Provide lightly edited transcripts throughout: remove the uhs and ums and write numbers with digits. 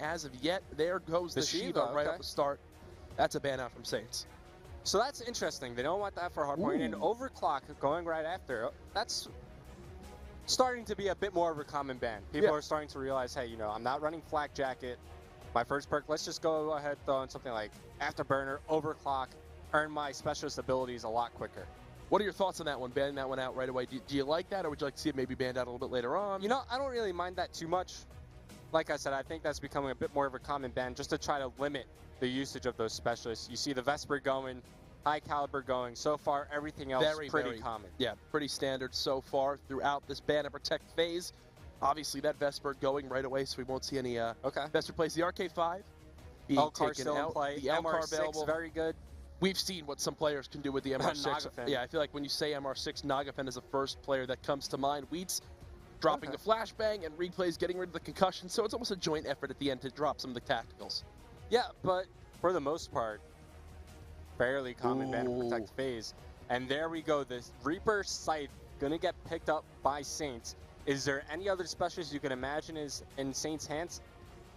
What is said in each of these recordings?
as of yet. There goes the Shiva right off the start. That's a ban out from Saints. So that's interesting. They don't want that for hardpoint. And overclock going right after. That's starting to be a bit more of a common ban. People are starting to realize, hey, you know, I'm not running flak jacket. My first perk, let's just go ahead throw in something like afterburner, overclock, earn my specialist abilities a lot quicker. What are your thoughts on that one, banning that one out right away? Do you like that, or would you like to see it maybe banned out a little bit later on? You know, I don't really mind that too much. Like I said, I think that's becoming a bit more of a common ban just to try to limit the usage of those specialists. You see the Vesper going, high caliber going. So far, everything else pretty common. Yeah, pretty standard so far throughout this ban and protect phase. Obviously, that Vesper going right away, so we won't see any Vesper plays. The RK5 being L-Car taken still out. In play. The L-Car available. Very good. We've seen what some players can do with the MR6. Yeah, I feel like when you say MR6, Nagafen is the first player that comes to mind. Wheats dropping the flashbang and replays getting rid of the concussion, so it's almost a joint effort at the end to drop some of the tacticals. Yeah, but for the most part, fairly common ban and protect phase. And there we go, this Reaper Scythe gonna get picked up by Saints. Is there any other specialist you can imagine is in Saints' hands?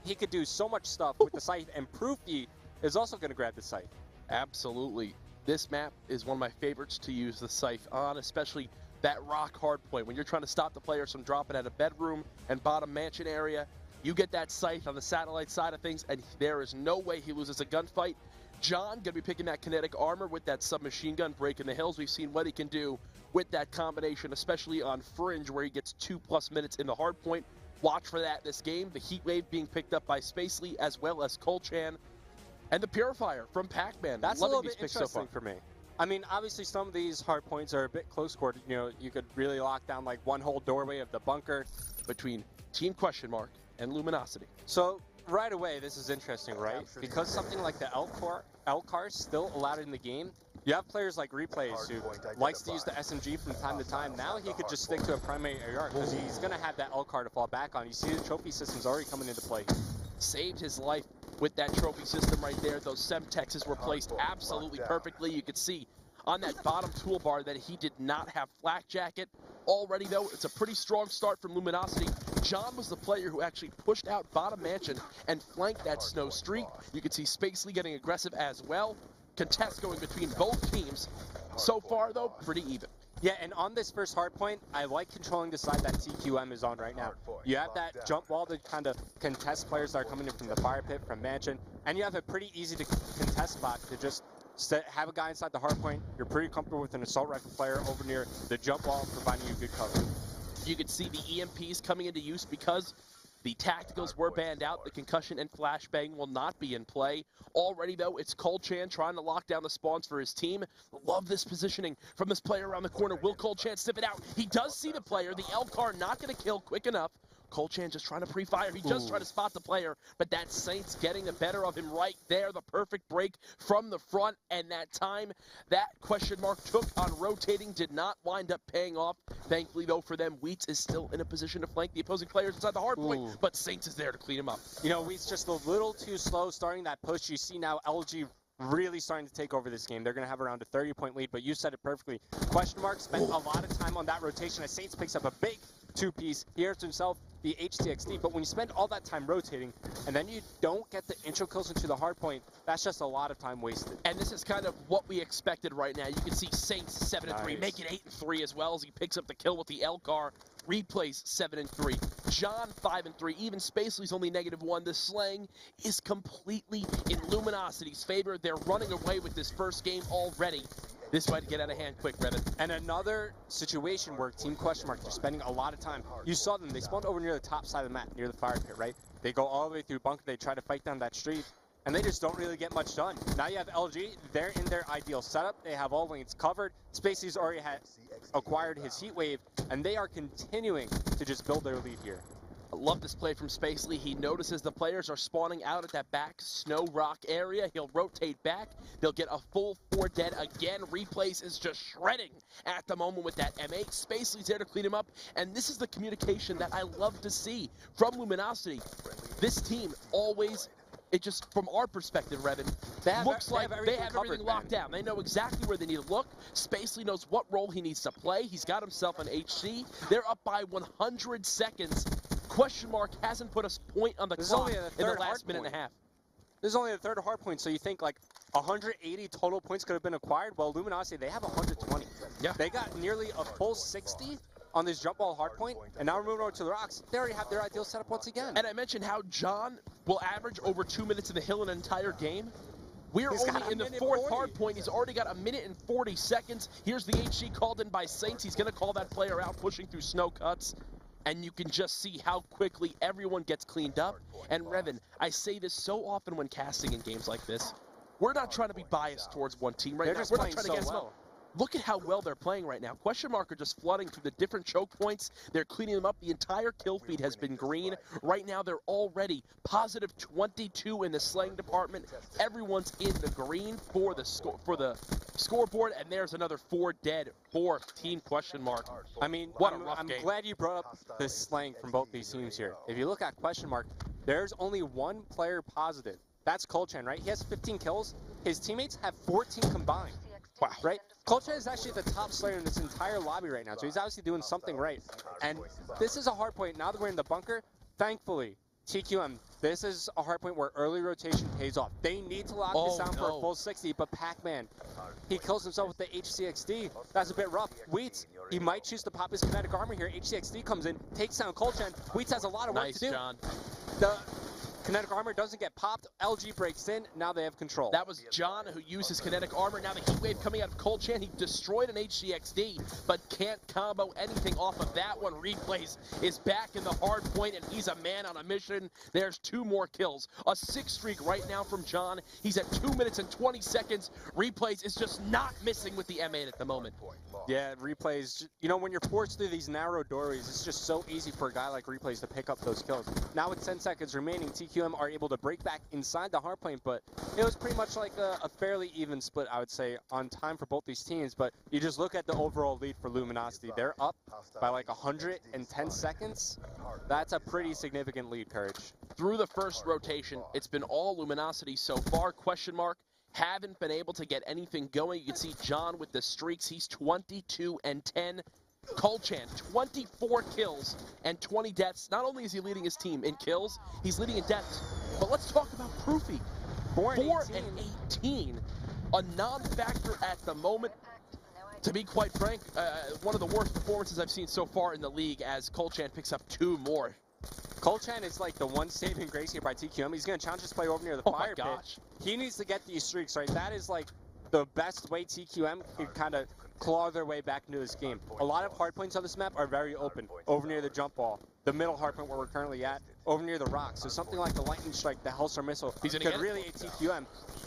He could do so much stuff with the Scythe, and Proofy is also gonna grab the Scythe. Absolutely. This map is one of my favorites to use the Scythe on, especially that rock hard point. When you're trying to stop the players from dropping at a bedroom and bottom mansion area, you get that Scythe on the satellite side of things, and there is no way he loses a gunfight. John going to be picking that kinetic armor with that submachine gun breaking the hills. We've seen what he can do with that combination, especially on Fringe, where he gets 2+ minutes in the hard point. Watch for that this game. The Heat Wave being picked up by Spacely as well as Kolchan. And the Purifier from Pac-Man. That's a little bit interesting for me. I mean, obviously some of these hard points are a bit close quartered. You know, you could really lock down like one whole doorway of the bunker between Team QuestionMark and Luminosity. So right away, this is interesting, right? Because something like the L-Car is still allowed in the game. You have players like Replays who likes to use the SMG from time to time. Now he could just stick to a primary AR because he's going to have that L-Car to fall back on. You see the trophy system's already coming into play. Saved his life with that trophy system right there. Those Semtexes were placed absolutely perfectly. You could see on that bottom toolbar that he did not have flak jacket. Already, though, it's a pretty strong start from Luminosity. John was the player who actually pushed out bottom mansion and flanked that snow streak. You can see Spacely getting aggressive as well. Contest going between both teams. So far, though, pretty even. Yeah, and on this first hard point, I like controlling the side that TQM is on right now. You have that jump wall to kind of contest players that are coming in from the fire pit, from mansion, and you have a pretty easy to contest spot to just have a guy inside the hard point. You're pretty comfortable with an assault rifle player over near the jump wall, providing you good cover. You can see the EMPs coming into use because the tacticals were banned out. The concussion and flashbang will not be in play. Already, though, it's Kolchan trying to lock down the spawns for his team. Love this positioning from this player around the corner. Will Kolchan sniff it out? He does see the player. The L-Car not going to kill quick enough. Kolchan just trying to pre-fire. He just trying to spot the player, but that Saints getting the better of him right there. The perfect break from the front, and that time that QuestionMark took on rotating did not wind up paying off. Thankfully, though, for them, Wheats is still in a position to flank the opposing players inside the hard point, but Saints is there to clean him up. You know, Wheats just a little too slow starting that push. You see now LG really starting to take over this game. They're going to have around a 30-point lead, but you said it perfectly. QuestionMark spent a lot of time on that rotation as Saints picks up a big two-piece. He earns himself the HTXD, but when you spend all that time rotating and then you don't get the intro kills into the hard point, that's just a lot of time wasted. And this is kind of what we expected right now. You can see Saints 7-3, make it 8-3 as well as he picks up the kill with the L-Car. Replays 7-3. John 5-3. Even Spacely's only -1. The slang is completely in Luminosity's favor. They're running away with this first game already. This might get out of hand quick, Brevin. And another situation where Team QuestionMark are spending a lot of time. You saw them. They spawned over near the top side of the map, near the fire pit, right? They go all the way through bunker. They try to fight down that street, and they just don't really get much done. Now you have LG. They're in their ideal setup. They have all lanes covered. Spacey's already acquired his heat wave, and they are continuing to just build their lead here. I love this play from Spacely. He notices the players are spawning out at that back snow rock area. He'll rotate back. They'll get a full 4 dead again. Replays is just shredding at the moment with that M8. Spacely's there to clean him up. And this is the communication that I love to see from Luminosity. This team always, it just, from our perspective, Revin, looks like they have everything locked down. They know exactly where they need to look. Spacely knows what role he needs to play. He's got himself an HC. They're up by 100 seconds. QuestionMark hasn't put a point on the This is clock only the in the third last minute hard and a half. This is only the third hard point, so you think like 180 total points could have been acquired. Well, Luminosity, they have 120. Yeah. They got nearly a full 60 on this jump ball hard point, and now we're moving over to the rocks. They already have their ideal setup once again. And I mentioned how John will average over 2 minutes in the hill an entire game. We're He's got only a in the minute fourth 40. hard point. He's already got 1 minute and 40 seconds. Here's the HC called in by Saints. He's going to call that player out, pushing through snow cuts. And you can just see how quickly everyone gets cleaned up. And Revan, I say this so often when casting in games like this. We're not trying to be biased towards one team right now. Just We're not playing trying to so get us well. Look at how well they're playing right now. QuestionMark are just flooding through the different choke points. They're cleaning them up. The entire kill feed has been green. Right now, they're already positive 22 in the slaying department. Everyone's in the green for the scoreboard, and there's another 4 dead for Team QuestionMark. I mean, what a rough I'm game. glad you brought up the slang from both these teams here. If you look at QuestionMark, there's only one player positive. That's Colchan, right? He has 15 kills. His teammates have 14 combined. Wow. Right? Colchan is actually the top slayer in this entire lobby right now, so he's obviously doing something right. And this is a hard point. Now that we're in the bunker, thankfully, TQM, this is a hard point where early rotation pays off. They need to lock this down for a full 60, but Pac-Man, he kills himself with the HCXD. That's a bit rough. Wheats, he might choose to pop his kinetic armor here. HCXD comes in, takes down Colchan. Wheats has a lot of work to do. Nice, John. The kinetic armor doesn't get popped. LG breaks in. Now they have control. That was John who used his kinetic armor. Now the heat wave coming out of Colchan. He destroyed an HCXD, but can't combo anything off of that one. Replays is back in the hard point, and he's a man on a mission. There's 2 more kills. A 6 streak right now from John. He's at 2 minutes and 20 seconds. Replays is just not missing with the M8 at the moment. Yeah, Replays, you know, when you're forced through these narrow doorways, it's just so easy for a guy like Replays to pick up those kills. Now with 10 seconds remaining, TQM are able to break back inside the hard point, but it was pretty much like a fairly even split, I would say, on time for both these teams. But you just look at the overall lead for Luminosity. They're up by like 110 seconds. That's a pretty significant lead, Courage. Through the first rotation, it's been all Luminosity so far. QuestionMark haven't been able to get anything going. You can see John with the streaks. He's 22 and 10. Colchan, 24 kills and 20 deaths. Not only is he leading his team in kills, he's leading in deaths. But let's talk about Proofy. 4 and 18. A non-factor at the moment. To be quite frank, one of the worst performances I've seen so far in the league as Colchan picks up 2 more. Colchan is like the one saving grace here by TQM. He's going to challenge this play over near the fire pit. He needs to get these streaks, right? That is like the best way TQM can kind of claw their way back into this game. A lot of hard points on this map are very open. Over near the jump ball, the middle hard point where we're currently at, over near the rocks. So something like the lightning strike, the Hellstar missile, could really aid TQM.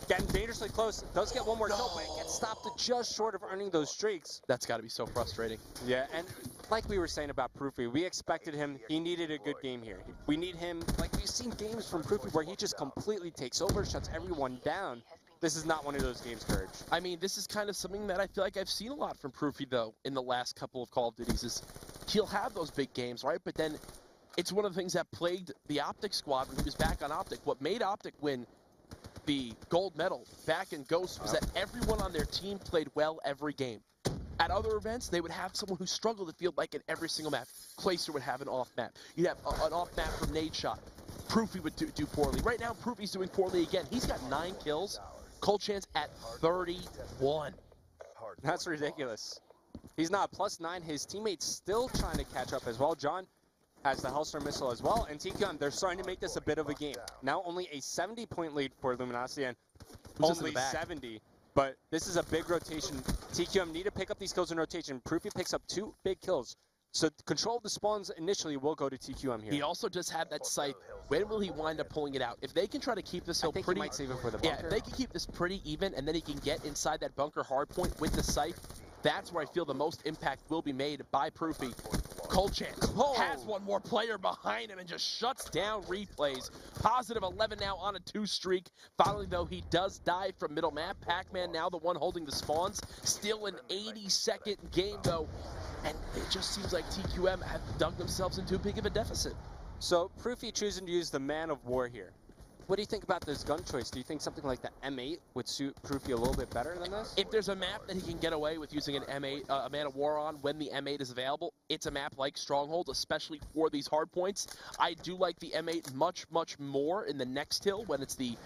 Getting dangerously close, does get one more kill, but it gets stopped to just short of earning those streaks. That's got to be so frustrating. Yeah, and like we were saying about Proofy, we expected him, he needed a good game here. We need him, like we've seen games from Proofy where he just completely takes over, shuts everyone down. This is not one of those games, Courage. I mean, this is kind of something that I feel like I've seen a lot from Proofy, though, in the last couple of Call of Duties, is he'll have those big games, right? But then it's one of the things that plagued the Optic squad when he was back on Optic. What made Optic win the gold medal back in Ghost was that everyone on their team played well every game. At other events, they would have someone who struggled to feel like in every single map. Clayster would have an off map. You'd have an off map from Nade Shot. Proofy would do poorly. Right now, Proofy's doing poorly again. He's got 9 kills. Colchan's at 31. That's ridiculous. He's not +9. His teammates still trying to catch up as well. John has the Hellstar missile as well. And TQM, they're starting to make this a bit of a game. Now only a 70-point lead for Luminosity and only 70. But this is a big rotation. TQM need to pick up these kills in rotation. Proofy picks up 2 big kills. So control of the spawns initially will go to TQM here. He also just had that scythe. When will he wind up pulling it out? If they can try to keep this hill pretty... he might save it for the bunker. Yeah, if they can keep this pretty even, and then he can get inside that bunker hard point with the scythe, that's where I feel the most impact will be made by Proofy. Colchan has one more player behind him and just shuts down Replays. Positive 11 now on a 2 streak. Finally, though, he does die from middle map. Pac-Man now the one holding the spawns. Still an 80-second game, though. And it just seems like TQM have dug themselves into too big of a deficit. So Proofy choosing to use the Man of War here. What do you think about this gun choice? Do you think something like the M8 would suit Proofy a little bit better than this? If there's a map that he can get away with using an M8, a Man of War on when the M8 is available, it's a map like Stronghold, especially for these hard points. I do like the M8 much, much more in the next hill when it's the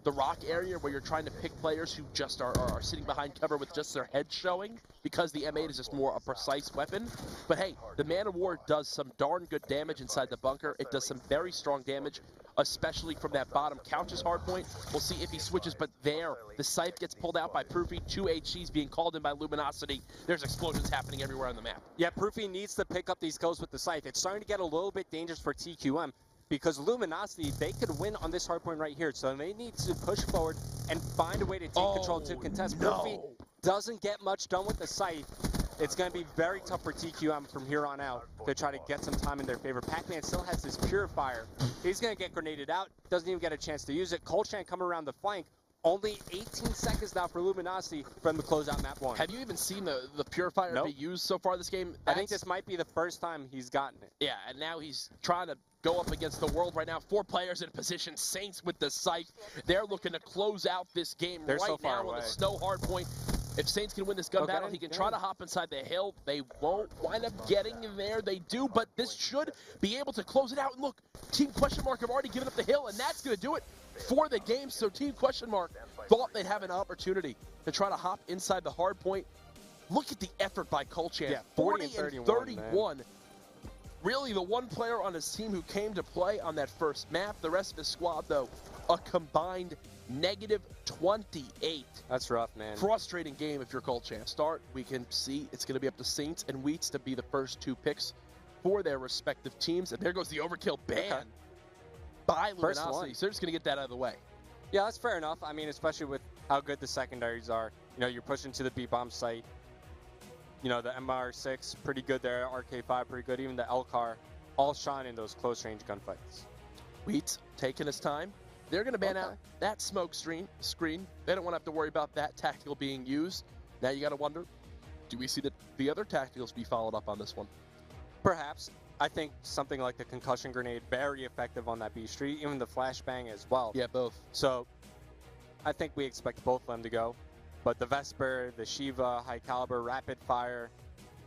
rock area where you're trying to pick players who just are sitting behind cover with just their head showing, because the M8 is just more a precise weapon. But hey, the Man of War does some darn good damage inside the bunker. It does some very strong damage, especially from that bottom couches hardpoint. We'll see if he switches, but there, the scythe gets pulled out by Proofy. 2 HCs being called in by Luminosity. There's explosions happening everywhere on the map. Yeah, Proofy needs to pick up these kills with the scythe. It's starting to get a little bit dangerous for TQM, because Luminosity, they could win on this hardpoint right here, so they need to push forward and find a way to take control to contest. No. Proofy doesn't get much done with the scythe. It's going to be very tough for TQM from here on out to try to get some time in their favor. Pac-Man still has his Purifier. He's going to get grenaded out, doesn't even get a chance to use it. Colchan coming around the flank. Only 18 seconds now for Luminosity from the closeout map 1. Have you even seen the Purifier be used so far this game? I think this might be the first time he's gotten it. Yeah, and now he's trying to go up against the world right now. 4 players in position. Saints with the scythe. They're looking to close out this game right so far now away. on the snow hard point. If Saints can win this gun battle, he can try to hop inside the hill. They won't wind up getting there. They do, but this should be able to close it out. And look, Team QuestionMark have already given up the hill, and that's going to do it for the game. So Team QuestionMark thought they'd have an opportunity to try to hop inside the hard point. Look at the effort by Colchan. Yeah, 40 and 31. Really the one player on his team who came to play on that first map. The rest of his squad, though, a combined -28. That's rough, man. Frustrating game if you're Colchan. Start, we can see it's going to be up to Saints and Wheats to be the first 2 picks for their respective teams. And there goes the overkill ban by Luminosity. So they're just going to get that out of the way. Yeah, that's fair enough. I mean, especially with how good the secondaries are. You know, you're pushing to the B-bomb site. You know, the MR6, pretty good there. RK5, pretty good. Even the LCAR, all shine in those close-range gunfights. Wheats taking his time. They're going to ban out that smoke screen. They don't want to have to worry about that tactical being used. Now you got to wonder, do we see the other tacticals be followed up on this one? Perhaps. I think something like the concussion grenade, very effective on that B Street. Even the flashbang as well. Yeah, both. So I think we expect both of them to go. But the Vesper, the Shiva, High Caliber, Rapid Fire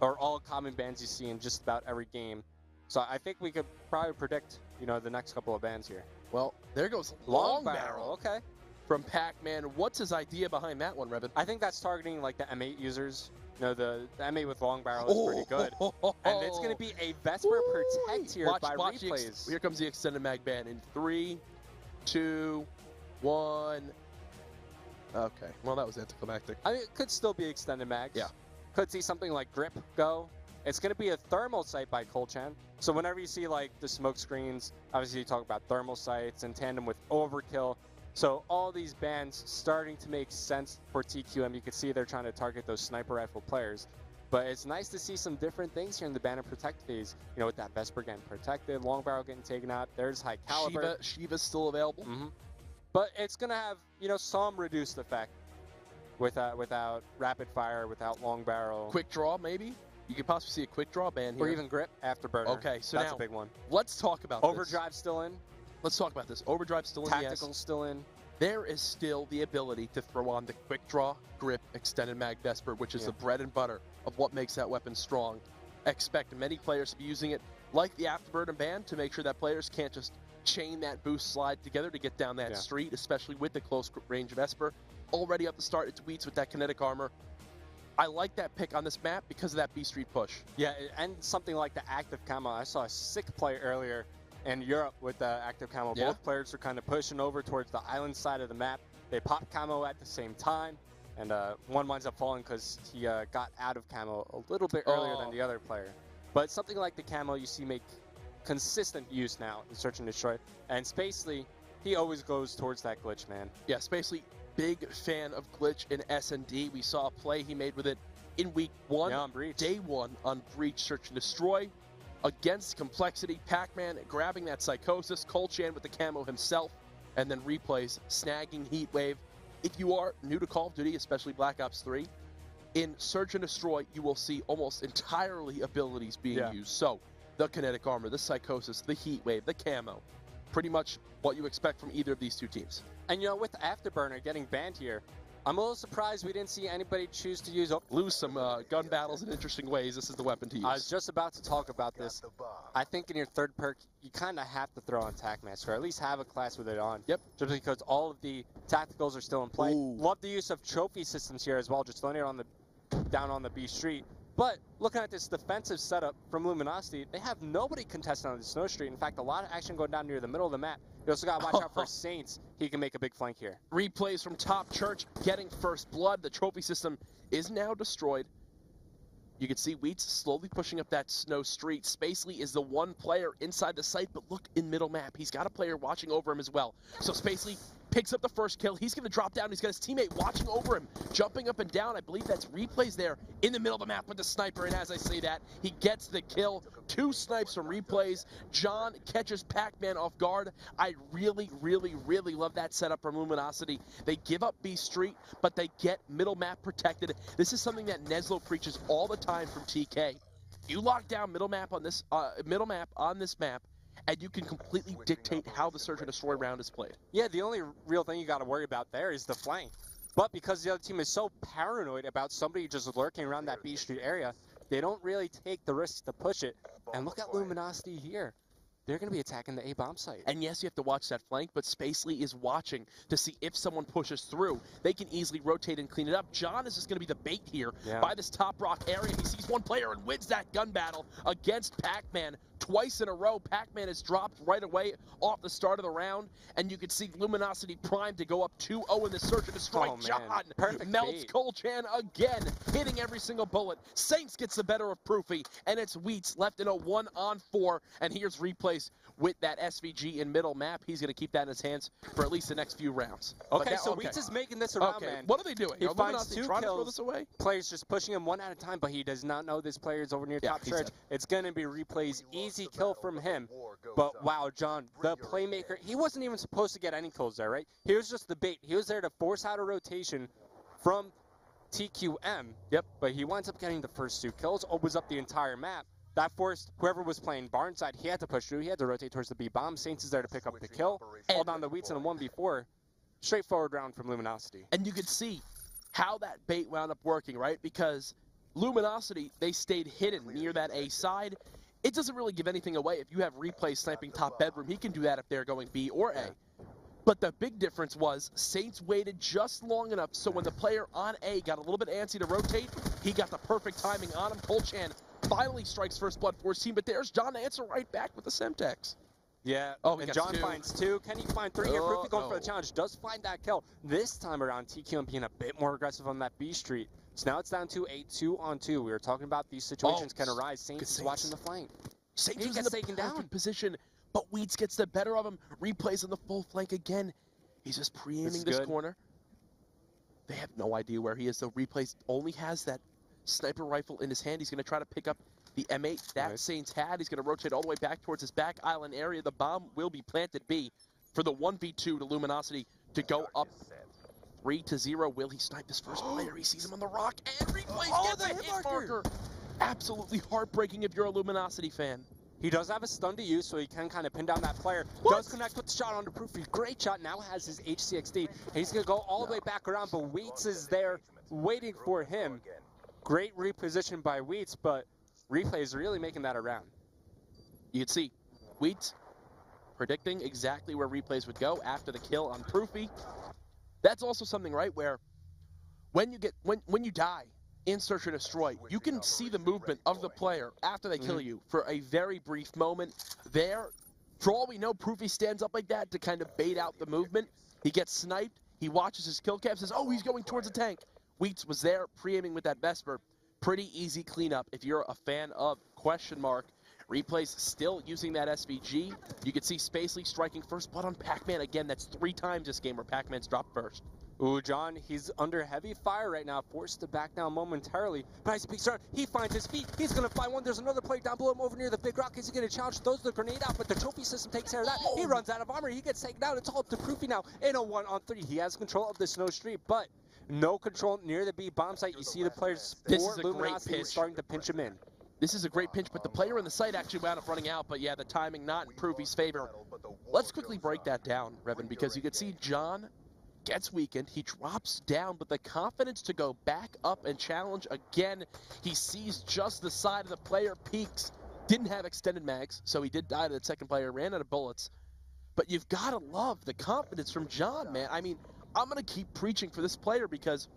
are all common bans you see in just about every game. So I think we could probably predict, you know, the next couple of bans here. Well, there goes Long Barrel. Okay. From Pac-Man. What's his idea behind that one, Revin? I think that's targeting like the M8 users. You know, the M8 with Long Barrel is pretty good. And it's going to be a Vesper Protect here by replays. Here comes the extended mag ban in 3, 2, 1. Okay, well, that was anticlimactic. I mean, it could still be extended mags. Yeah. Could see something like Grip go. It's going to be a thermal sight by Colchan. So whenever you see like the smoke screens, obviously you talk about thermal sights in tandem with Overkill. So all these bans starting to make sense for TQM. You can see they're trying to target those sniper rifle players. But it's nice to see some different things here in the ban and protect phase. You know, with that Vesper getting protected, Long Barrel getting taken out. There's High Caliber. Shiva's still available. But it's going to have, you know, some reduced effect without Rapid Fire, without Long Barrel. Quick Draw, maybe? You could possibly see a Quick Draw ban here. Or even Grip, Afterburner. Okay, so that's now, a big one. Let's talk about Overdrive still in. Let's talk about this. Overdrive still in, Tactical still in. There is still the ability to throw on the Quick Draw, Grip, Extended Mag Vesper, which is the bread and butter of what makes that weapon strong. Expect many players to be using it like the Afterburner ban to make sure that players can't just chain that boost slide together to get down that street, especially with the close range Vesper. Already up the start, it's Wheats with that kinetic armor. I like that pick on this map because of that B Street push. Yeah, and something like the active camo. I saw a sick play earlier in Europe with the active camo. Yeah. Both players are kind of pushing over towards the island side of the map. They pop camo at the same time, and one winds up falling because he got out of camo a little bit earlier than the other player. But something like the camo you see make consistent use now in Search and Destroy. And Spacely, he always goes towards that glitch, man. Yeah, Spacely, big fan of glitch in S&D. We saw a play he made with it in week 1, on Breach. Day 1 on Breach Search and Destroy. Against Complexity, Pac-Man grabbing that Psychosis, Colchan with the camo himself, and then replays, snagging Heatwave. If you are new to Call of Duty, especially Black Ops 3, in Search and Destroy, you will see almost entirely abilities being used. So, the Kinetic Armor, the Psychosis, the Heatwave, the camo. pretty much what you expect from either of these two teams. And you know, with Afterburner getting banned here, I'm a little surprised we didn't see anybody choose to use... Lose some gun battles in interesting ways. This is the weapon to use. I was just about to talk about this. I think in your third perk, you kind of have to throw on Tac Master, or at least have a class with it on. Yep. Just because all of the tacticals are still in play. Ooh. Love the use of trophy systems here as well, just throwing it on down on the B Street. But looking at this defensive setup from Luminosity, they have nobody contesting on the Snow Street. In fact, a lot of action going down near the middle of the map. You also got to watch out for Saints. He can make a big flank here. Replays from Top Church getting first blood. The trophy system is now destroyed. You can see Wheats slowly pushing up that Snow Street. Spacely is the one player inside the site, but look in middle map. He's got a player watching over him as well. So Spacely picks up the first kill. He's going to drop down. He's got his teammate watching over him, jumping up and down. I believe that's Replays there in the middle of the map with the sniper. And as I say that, he gets the kill. 2 snipes from Replays. John catches Pac-Man off guard. I really, really, really love that setup from Luminosity. They give up B Street, but they get middle map protected. This is something that Neslo preaches all the time from TK. You lock down middle map on this map, and you can completely dictate how the Search and Destroy round is played. Yeah, the only real thing you got to worry about there is the flank. But because the other team is so paranoid about somebody just lurking around that B Street area, they don't really take the risk to push it. And look at Luminosity here. They're going to be attacking the A-bomb site. And yes, you have to watch that flank, but Spacely is watching to see if someone pushes through. They can easily rotate and clean it up. John is just going to be the bait here by this top rock area. He sees one player and wins that gun battle against Pac-Man. Twice in a row, Pac-Man is dropped right away off the start of the round, and you can see Luminosity primed to go up 2-0 in the Search and Destroy. John melts Kolchan again, hitting every single bullet. Saints gets the better of Proofy, and it's Wheats left in a 1-on-4, and here's Replays with that SVG in middle map. He's going to keep that in his hands for at least the next few rounds. Okay, so Wheats is making this around, man. What are they doing? He finds 2 trying kills. to throw this away? Players just pushing him one at a time, but he does not know this player is over near top church. It's going to be Replays. Easy kill from him. But wow, John, the playmaker, he wasn't even supposed to get any kills there, right? He was just the bait. He was there to force out a rotation from TQM. Yep. But he winds up getting the first 2 kills, opens up the entire map. That forced whoever was playing Barnside, he had to push through. He had to rotate towards the B-bomb. Saints is there to pick up the kill. Hold down the Wheats in a 1v4. Straightforward round from Luminosity. And you could see how that bait wound up working, right? Because Luminosity, they stayed hidden near that A side. It doesn't really give anything away. If you have Replay sniping top bedroom, he can do that if they're going B or A. But the big difference was Saints waited just long enough so when the player on A got a little bit antsy to rotate, he got the perfect timing on him. Kolchan finally strikes first blood for his team, but there's John to answer right back with the Semtex. Yeah, and John finds 2. Can he find 3 here? Proofy going for the challenge. Does find that kill. This time around, TQM being a bit more aggressive on that B Street. So now it's down to a 2-on-2. We were talking about these situations can arise. Saints is watching the flank. Saints is in the perfect position, but Wheats gets the better of him. Replays in the full flank again. He's just pre-aiming this corner. They have no idea where he is, though. Replays only has that sniper rifle in his hand. He's going to try to pick up the M8 that Saints had. He's going to rotate all the way back towards his back island area. The bomb will be planted B for the 1v2 to Luminosity to go up 3-0. Will he snipe this first player? He sees him on the rock, and Replays gets a hit marker. Absolutely heartbreaking if you're a Luminosity fan. He does have a stun to use, so he can kind of pin down that player. Does connect with the shot onto Proofy. Great shot. Now has his HCXD. And he's going to go all the way back around, but Wheats is there waiting for him. Great reposition by Wheats, but Replay is really making that around. You can see Wheats predicting exactly where Replays would go after the kill on Proofy. That's also something, right, where when you die in Search and Destroy, you can see the movement of the player after they kill you for a very brief moment. There, for all we know, Proofy stands up like that to kind of bait out the movement. He gets sniped. He watches his kill cam, says, oh, he's going towards a tank. Wheats was there, pre-aiming with that Vesper. Pretty easy cleanup if you're a fan of QuestionMark. Replays still using that SVG. You can see Spacely striking first blood on Pac-Man. Again, that's 3 times this game where Pac-Man's dropped first. Ooh, John, he's under heavy fire right now, forced to back down momentarily. But as he peeks around, he finds his feet. He's going to find one. There's another player down below him over near the big rock. Is he going to challenge? Throws the grenade out, but the trophy system takes care of that. He runs out of armor. He gets taken down. It's all up to Proofy now in a 1-on-3. He has control of the Snow Street, but no control near the B bomb site. You see the players for Luminosity starting to pinch him in. This is a great pinch, but the player in the site actually wound up running out. But yeah, the timing not in Proofy's favor. Let's quickly break that down, Revan, because you can see John gets weakened. He drops down, but the confidence to go back up and challenge again. He sees just the side of the player, peaks. Didn't have extended mags, so he did die to the second player, ran out of bullets. But you've got to love the confidence from John, man. I mean, I'm going to keep preaching for this player because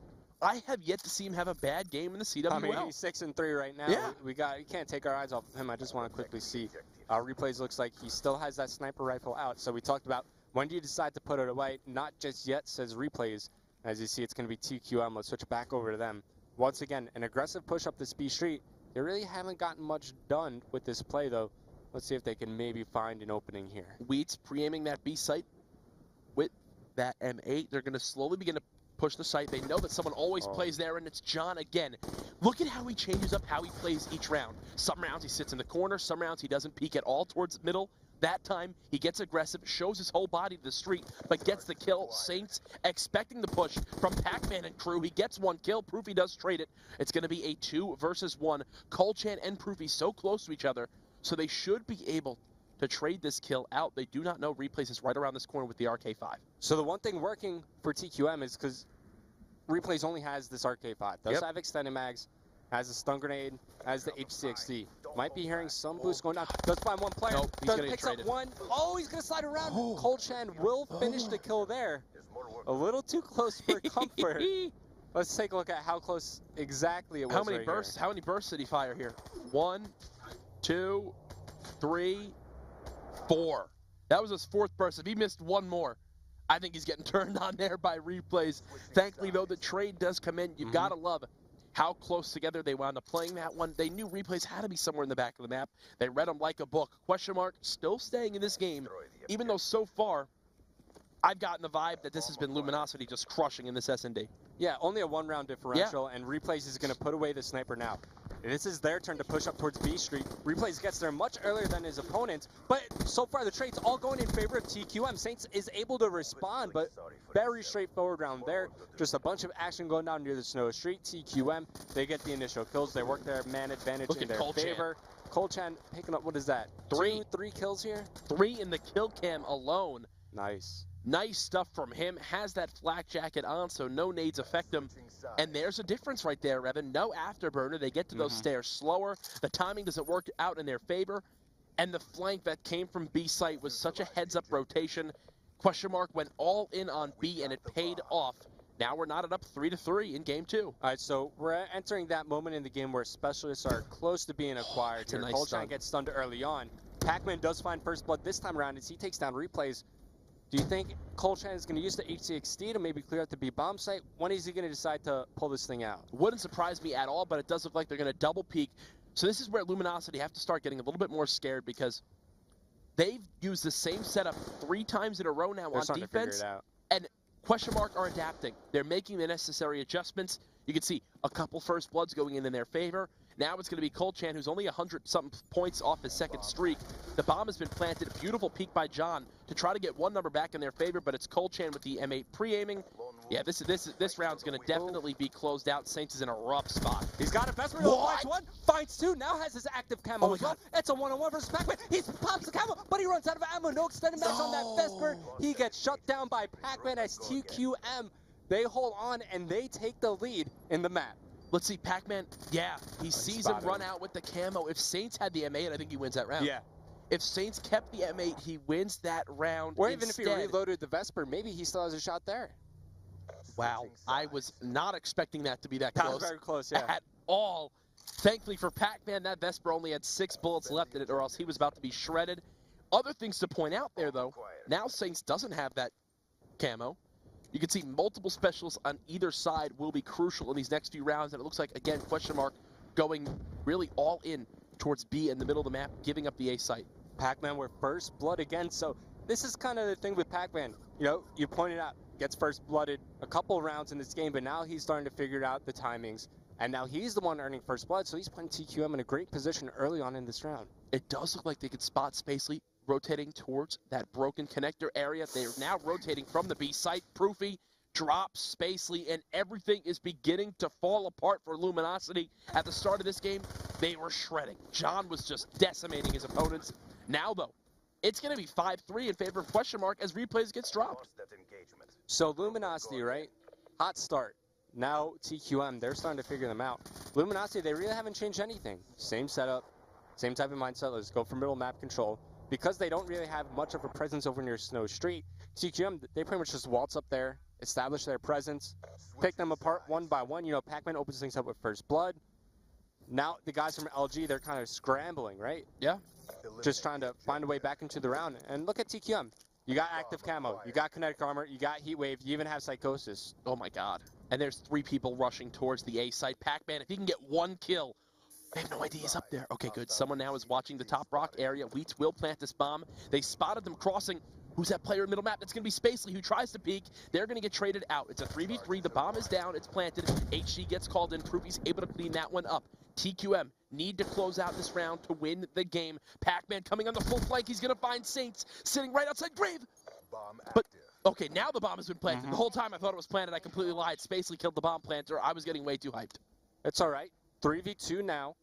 I have yet to see him have a bad game in the CWL. I mean, he's 6-3 right now. Yeah. We can't take our eyes off of him. I just want to quickly see. Replays looks like he still has that sniper rifle out. So we talked about when do you decide to put it away? Not just yet, says Replays. As you see, it's going to be TQM. Let's switch back over to them. Once again, an aggressive push up this B Street. They really haven't gotten much done with this play, though. Let's see if they can maybe find an opening here. Wheat's pre-aiming that B site with that M8. They're going to slowly begin to push the site. They know that someone always plays there, and it's John again. Look at how he changes up how he plays each round. Some rounds he sits in the corner. Some rounds he doesn't peek at all towards the middle. That time, he gets aggressive, shows his whole body to the street, but gets the kill. Saints expecting the push from Pac-Man and crew. He gets one kill. Proofy does trade it. It's going to be a 2 versus 1. Colchan and Proofy so close to each other, so they should be able to trade this kill out. They do not know Replays is right around this corner with the RK5. So the one thing working for TQM is because Replays only has this RK5. Does have extended mags, has a stun grenade, has the HCXD. Might be hearing some boost going down. Does find one player. Nope, he's Does gonna picks get up one. Oh, he's going to slide around. Colchan will finish the kill there. A little too close for comfort. Let's take a look at how close exactly it was. How many bursts? How many bursts did he fire here? 1, 2, 3, 4. That was his 4th burst. If he missed one more, I think he's getting turned on there by Replays. Thankfully, though, the trade does come in. You've got to love how close together they wound up playing that one. They knew Replays had to be somewhere in the back of the map. They read them like a book. QuestionMark still staying in this game, even though so far I've gotten the vibe that this has been Luminosity just crushing in this S&D. Yeah, only a 1-round differential, and Replays is going to put away the sniper now. This is their turn to push up towards B Street. Replays gets there much earlier than his opponent, but so far the trade's all going in favor of TQM. Saints is able to respond, but very straightforward round there. Just a bunch of action going down near the Snow Street. TQM, they get the initial kills. They work their man advantage in their favor. Colchan picking up, what is that? Three kills here? 3 in the kill cam alone. Nice. Nice stuff from him. Has that flak jacket on, so no nades affect him. And there's a difference right there, Revan. No afterburner. They get to those stairs slower. The timing doesn't work out in their favor. And the flank that came from B site was such a heads-up rotation. QuestionMark went all in on B, and it paid off. Now we're knotted up 3-3 in game 2. All right, so we're entering that moment in the game where specialists are close to being acquired. It's a nice Colchan stun. gets stunned early on. Pac-Man does find first blood this time around as he takes down Replays. Do you think Colchan is going to use the HCXD to maybe clear out the B bomb site? When is he going to decide to pull this thing out? Wouldn't surprise me at all, but it does look like they're going to double peak. So this is where Luminosity have to start getting a little bit more scared because they've used the same setup 3 times in a row now on defense. And QuestionMark are adapting. They're making the necessary adjustments. You can see a couple first bloods going in their favor. Now it's going to be Colchan, who's only 100-something points off his 2nd streak. The bomb has been planted. A beautiful peek by John to try to get one number back in their favor, but it's Colchan with the M8 pre-aiming. Yeah, this round's going to definitely be closed out. Saints is in a rough spot. He's got a Vesper. Finds 1, finds 2. Now has his active camo as well. It's a 1-on-1 versus Pac-Man. He pops the camo, but he runs out of ammo. No extended mags on that Vesper. He gets shut down by Pac-Man as TQM. They hold on and they take the lead in the map. Let's see, Pac-Man, yeah, he sees him run out with the camo. If Saints had the M8, I think he wins that round. Yeah. If Saints kept the M8, he wins that round. Or even if he reloaded the Vesper, maybe he still has a shot there. Wow, I was not expecting that to be that close. That was very close, yeah. At all. Thankfully for Pac-Man, that Vesper only had 6 bullets left in it, or else he was about to be shredded. Other things to point out there, though, now Saints doesn't have that camo. You can see multiple specials on either side will be crucial in these next few rounds, and it looks like, again, QuestionMark going really all in towards B in the middle of the map, giving up the A site. Pac-Man with first blood again, so this is kind of the thing with Pac-Man. You know, you pointed out, gets first blooded a couple rounds in this game, but now he's starting to figure out the timings, and now he's the one earning first blood, so he's putting TQM in a great position early on in this round. It does look like they could spot Spacely rotating towards that broken connector area. They are now rotating from the B site. Proofy drops Spacely, and everything is beginning to fall apart for Luminosity. At the start of this game, they were shredding. John was just decimating his opponents. Now, though, it's going to be 5-3 in favor of QuestionMark as replays gets dropped. So Luminosity, right? Hot start. Now TQM, they're starting to figure them out. Luminosity, they really haven't changed anything. Same setup, same type of mindset. Let's go for middle map control. Because they don't really have much of a presence over near Snow Street, TQM, they pretty much just waltz up there, establish their presence, pick them apart one by one. You know, Pac-Man opens things up with First Blood. Now the guys from LG, they're kind of scrambling, right? Yeah. Just trying to find a way back into the round. And look at TQM. You got active camo, you got kinetic armor, you got heat wave, you even have psychosis. Oh my god. And there's 3 people rushing towards the A site. Pac-Man, if he can get 1 kill, I have no idea he's up there. Okay, good. Someone now is watching the top rock area. Wheats will plant this bomb. They spotted them crossing. Who's that player in middle map? It's going to be Spacely, who tries to peek. They're going to get traded out. It's a 3v3. The bomb is down. It's planted. HG gets called in. Proofy's able to clean that one up. TQM need to close out this round to win the game. Pac-Man coming on the full flank. He's going to find Saints sitting right outside Grave. But, okay, now the bomb has been planted. The whole time I thought it was planted. I completely lied. Spacely killed the bomb planter. I was getting way too hyped. It's all right. 3v2 now.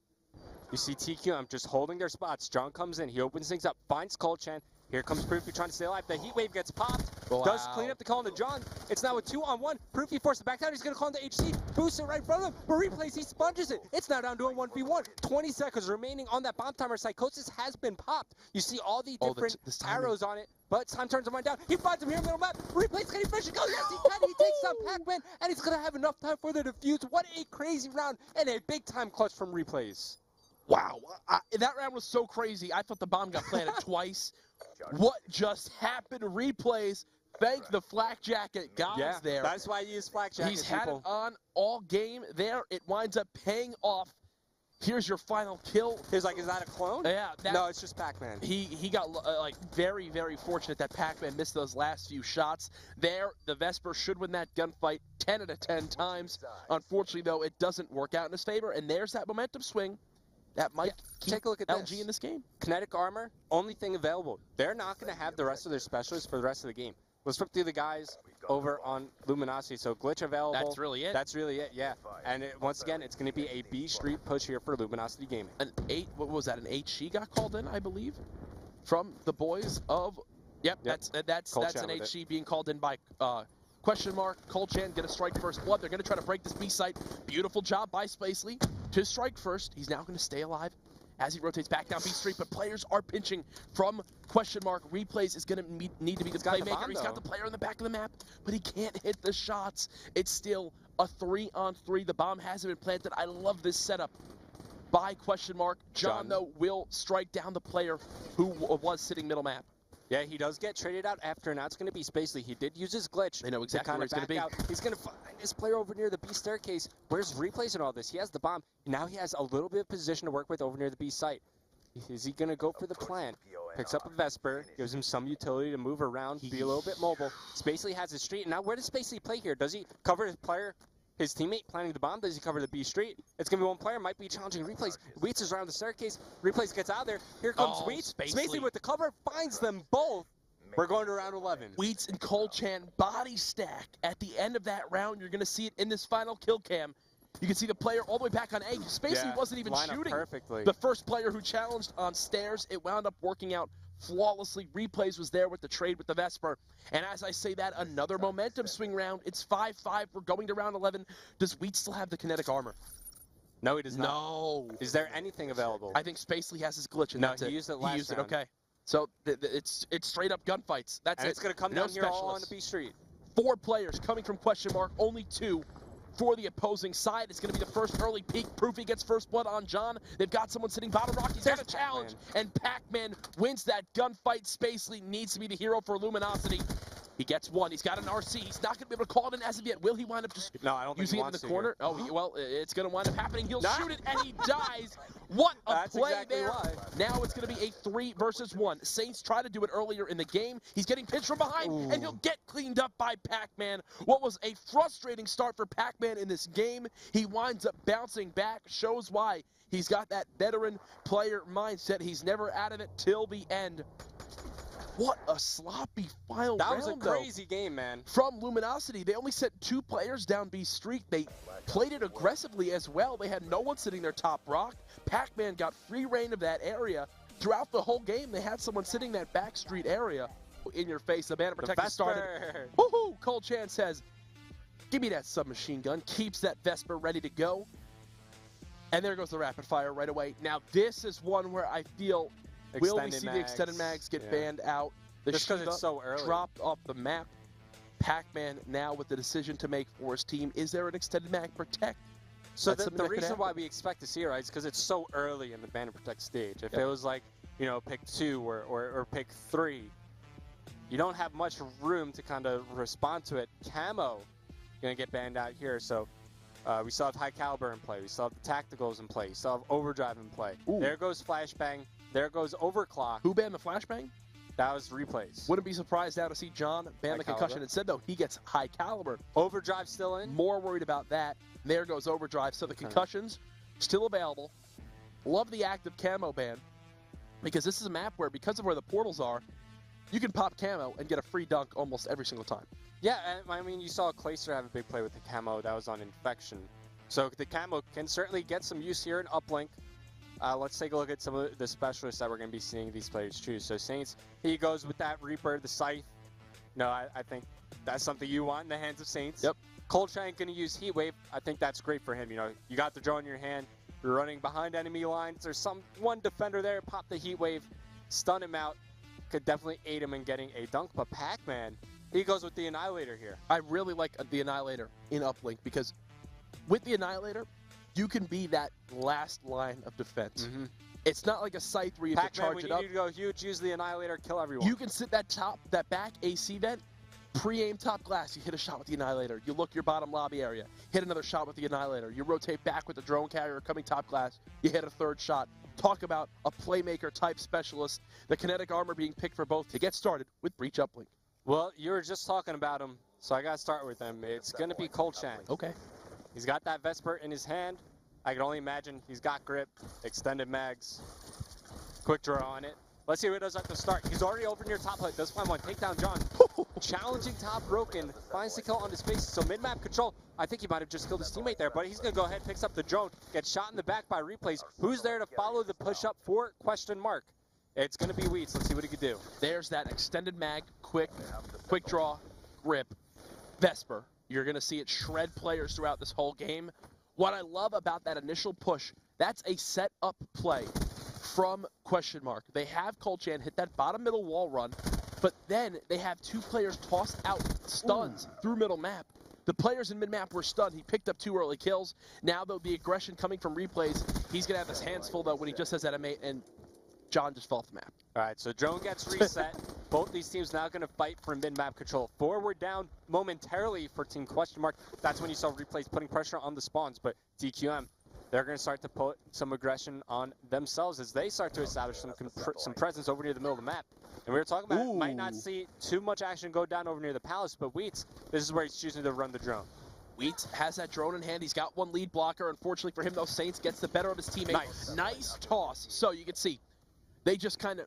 You see TQM just holding their spots. John comes in. He opens things up. Finds Colchan. Here comes Proofy trying to stay alive. The heat wave gets popped. Wow. Does clean up the call into John. It's now a 2-on-1. Proofy forced it back down. He's going to call into HC. Boosts it right in front of him. But replays, he sponges it. It's now down to a 1v1. 20 seconds remaining on that bomb timer. Psychosis has been popped. You see all the different arrows on it. But time turns to wind down. He finds him here in the middle map. Replays, can he finish it? Go, yes, he can. He takes down Pac-Man. And he's going to have enough time for the defuse. What a crazy round. And a big time clutch from replays. Wow, that round was so crazy. I thought the bomb got planted twice. What just happened? Replays. Thank the flak jacket gods there. That's why he used flak jacket. He's had it on all game there. It winds up paying off. Here's your final kill. He's like, is that a clone? Yeah. No, it's just Pac-Man. He got like very, very fortunate that Pac-Man missed those last few shots. There, the Vesper should win that gunfight 10 out of 10 times. Unfortunately, though, it doesn't work out in his favor. And there's that momentum swing. That might take a look at LG in this game. Kinetic armor, only thing available. They're not going to have the rest of their specialists for the rest of the game. Let's flip through the guys over on Luminosity. So glitch available. That's really it. That's really it, yeah. And once again, it's going to be a B Street push here for Luminosity Gaming. What was that? An HG got called in, I believe, from the boys of. Yep. That's an HG being called in by QuestionMark. Colchan gonna strike First Blood. They're gonna try to break this B site. Beautiful job by Spacely to strike first. He's now gonna stay alive as he rotates back down B Street, but players are pinching from QuestionMark. Replays is gonna need to be the playmaker. He's got the player in the back of the map, but he can't hit the shots. It's still a 3-on-3. The bomb hasn't been planted. I love this setup by QuestionMark. John, though, will strike down the player who was sitting middle map. Yeah, he does get traded out after, and now it's going to be Spacely. He did use his glitch. I know exactly where he's going to be. He's going to find his player over near the B staircase. Where's replays and all this? He has the bomb. Now he has a little bit of position to work with over near the B site. Is he going to go for the plant? Picks up a Vesper, gives him some utility to move around, be a little bit mobile. Spacely has his street. And now where does Spacely play here? Does he cover his player, his teammate planting the bomb? Does he cover the B street? It's going to be one player. Might be challenging Replays. Wheats is around the staircase. Replays gets out of there. Here comes Wheats. Spacely with the cover finds them both. We're going to round 11. Wheats and Colchan body stack. At the end of that round, you're going to see it in this final kill cam. You can see the player all the way back on A. Spacely wasn't even shooting perfectly. The first player who challenged on stairs. It wound up working out flawlessly. Replays was there with the trade with the Vesper. And as I say that, another momentum swing round. It's 5-5. We're going to round 11. Does Wheats still have the kinetic armor? No, he does not. No. Is there anything available? I think Spacely has his glitch, and that's it. He used it last round. He used it, okay. So it's straight up gunfights. That's it. It's going to come down here all on the B Street. 4 players coming from QuestionMark, only 2 for the opposing side. It's going to be the first early peek. Proofy gets First Blood on John. They've got someone sitting bottom rock. He's got a challenge, and Pac-Man wins that gunfight. Spacely needs to be the hero for Luminosity. He gets one. He's got an RC. He's not going to be able to call it in as of yet. Will he wind up just using it in the corner? Oh, well, it's going to wind up happening. He'll shoot it, and he dies. What a play there. Now it's going to be a 3 versus 1. Saints tried to do it earlier in the game. He's getting pinched from behind, and he'll get cleaned up by Pac-Man. What was a frustrating start for Pac-Man in this game, he winds up bouncing back, shows why. He's got that veteran player mindset. He's never out of it till the end. What a sloppy final That round, was a though. crazy game, man. From Luminosity, they only sent 2 players down B Street. They played it aggressively as well. They had no one sitting their top rock. Pac-Man got free reign of that area. Throughout the whole game, they had someone sitting that back street area. In your face, the Banner Protector started. Woohoo! Cole Chan says, give me that submachine gun. Keeps that Vesper ready to go. And there goes the rapid fire right away. Now, this is one where I feel, will we see the extended mags get banned out? The Just because it's so early. Dropped off the map. Pac-Man now with the decision to make for his team. Is there an extended mag protect? So the reason why we expect to see it, right, is because it's so early in the Banner Protect stage. If it was like, you know, pick 2 or pick 3, you don't have much room to kind of respond to it. Camo going to get banned out here. So we still have High Caliber in play. We still have the Tacticals in play. We still have Overdrive in play. Ooh. There goes Flashbang. There goes Overclock. Who banned the Flashbang? That was Replays. Wouldn't be surprised now to see John ban the concussion. Instead, though, he gets High Caliber. Overdrive still in? More worried about that. There goes Overdrive. So the concussions still available. Love the active camo ban because this is a map where, because of where the portals are, you can pop camo and get a free dunk almost every single time. Yeah, and I mean, you saw Clayster have a big play with the camo. That was on Infection. So the camo can certainly get some use here in Uplink. Let's take a look at some of the specialists that we're going to be seeing these players choose. So Saints, he goes with that Reaper, the Scythe. No, I think that's something you want in the hands of Saints. Yep. Coltrane going to use Heat Wave. I think that's great for him. You know, you got the drone in your hand. You're running behind enemy lines. There's one defender there. Pop the Heat Wave, stun him out. Could definitely aid him in getting a dunk. But Pac-Man, he goes with the Annihilator here. I really like the Annihilator in Uplink because with the Annihilator, you can be that last line of defense. It's not like a Scythe where you have to charge it up. We need you to go huge, use the Annihilator, kill everyone. You can sit that back AC vent, pre-aim top glass, you hit a shot with the Annihilator. You look your bottom lobby area, hit another shot with the Annihilator. You rotate back with the drone carrier coming top glass, you hit a third shot. Talk about a playmaker type specialist. The kinetic armor being picked for both to get started with Breach Uplink. Well, you were just talking about him, so I got to start with him. It's going to be Colchan. Okay. He's got that Vesper in his hand. I can only imagine he's got grip, extended mags, quick draw on it. Let's see what he does at the start. He's already over near top plate. Does find one. Take down John. Challenging top broken. Finds the kill on his face. So mid-map control. I think he might have just killed his teammate there, but he's going to go ahead, picks up the drone, gets shot in the back by Replays. Who's there to follow the push-up for QuestionMark? It's going to be Weeds. Let's see what he can do. There's that extended mag, quick draw, grip, Vesper. You're going to see it shred players throughout this whole game. What I love about that initial push, that's a set-up play from QuestionMark. They have Colchan hit that bottom middle wall run, but then they have 2 players tossed out stuns through middle map. The players in mid-map were stunned. He picked up 2 early kills. Now, though, the aggression coming from Replays, he's going to have his hands full, though, when he just has that mate, and John just fell off the map. All right, so drone gets reset. Both these teams now going to fight for mid-map control. Forward down momentarily for Team QuestionMark. That's when you saw Replays putting pressure on the spawns, but DQM, they're going to start to put some aggression on themselves as they start to establish some presence over near the middle of the map. And we were talking about might not see too much action go down over near the Palace, but Wheats, this is where he's choosing to run the drone. Wheats has that drone in hand. He's got 1 lead blocker. Unfortunately for him, though, Saints gets the better of his teammate. Nice toss. So you can see, they just kind of,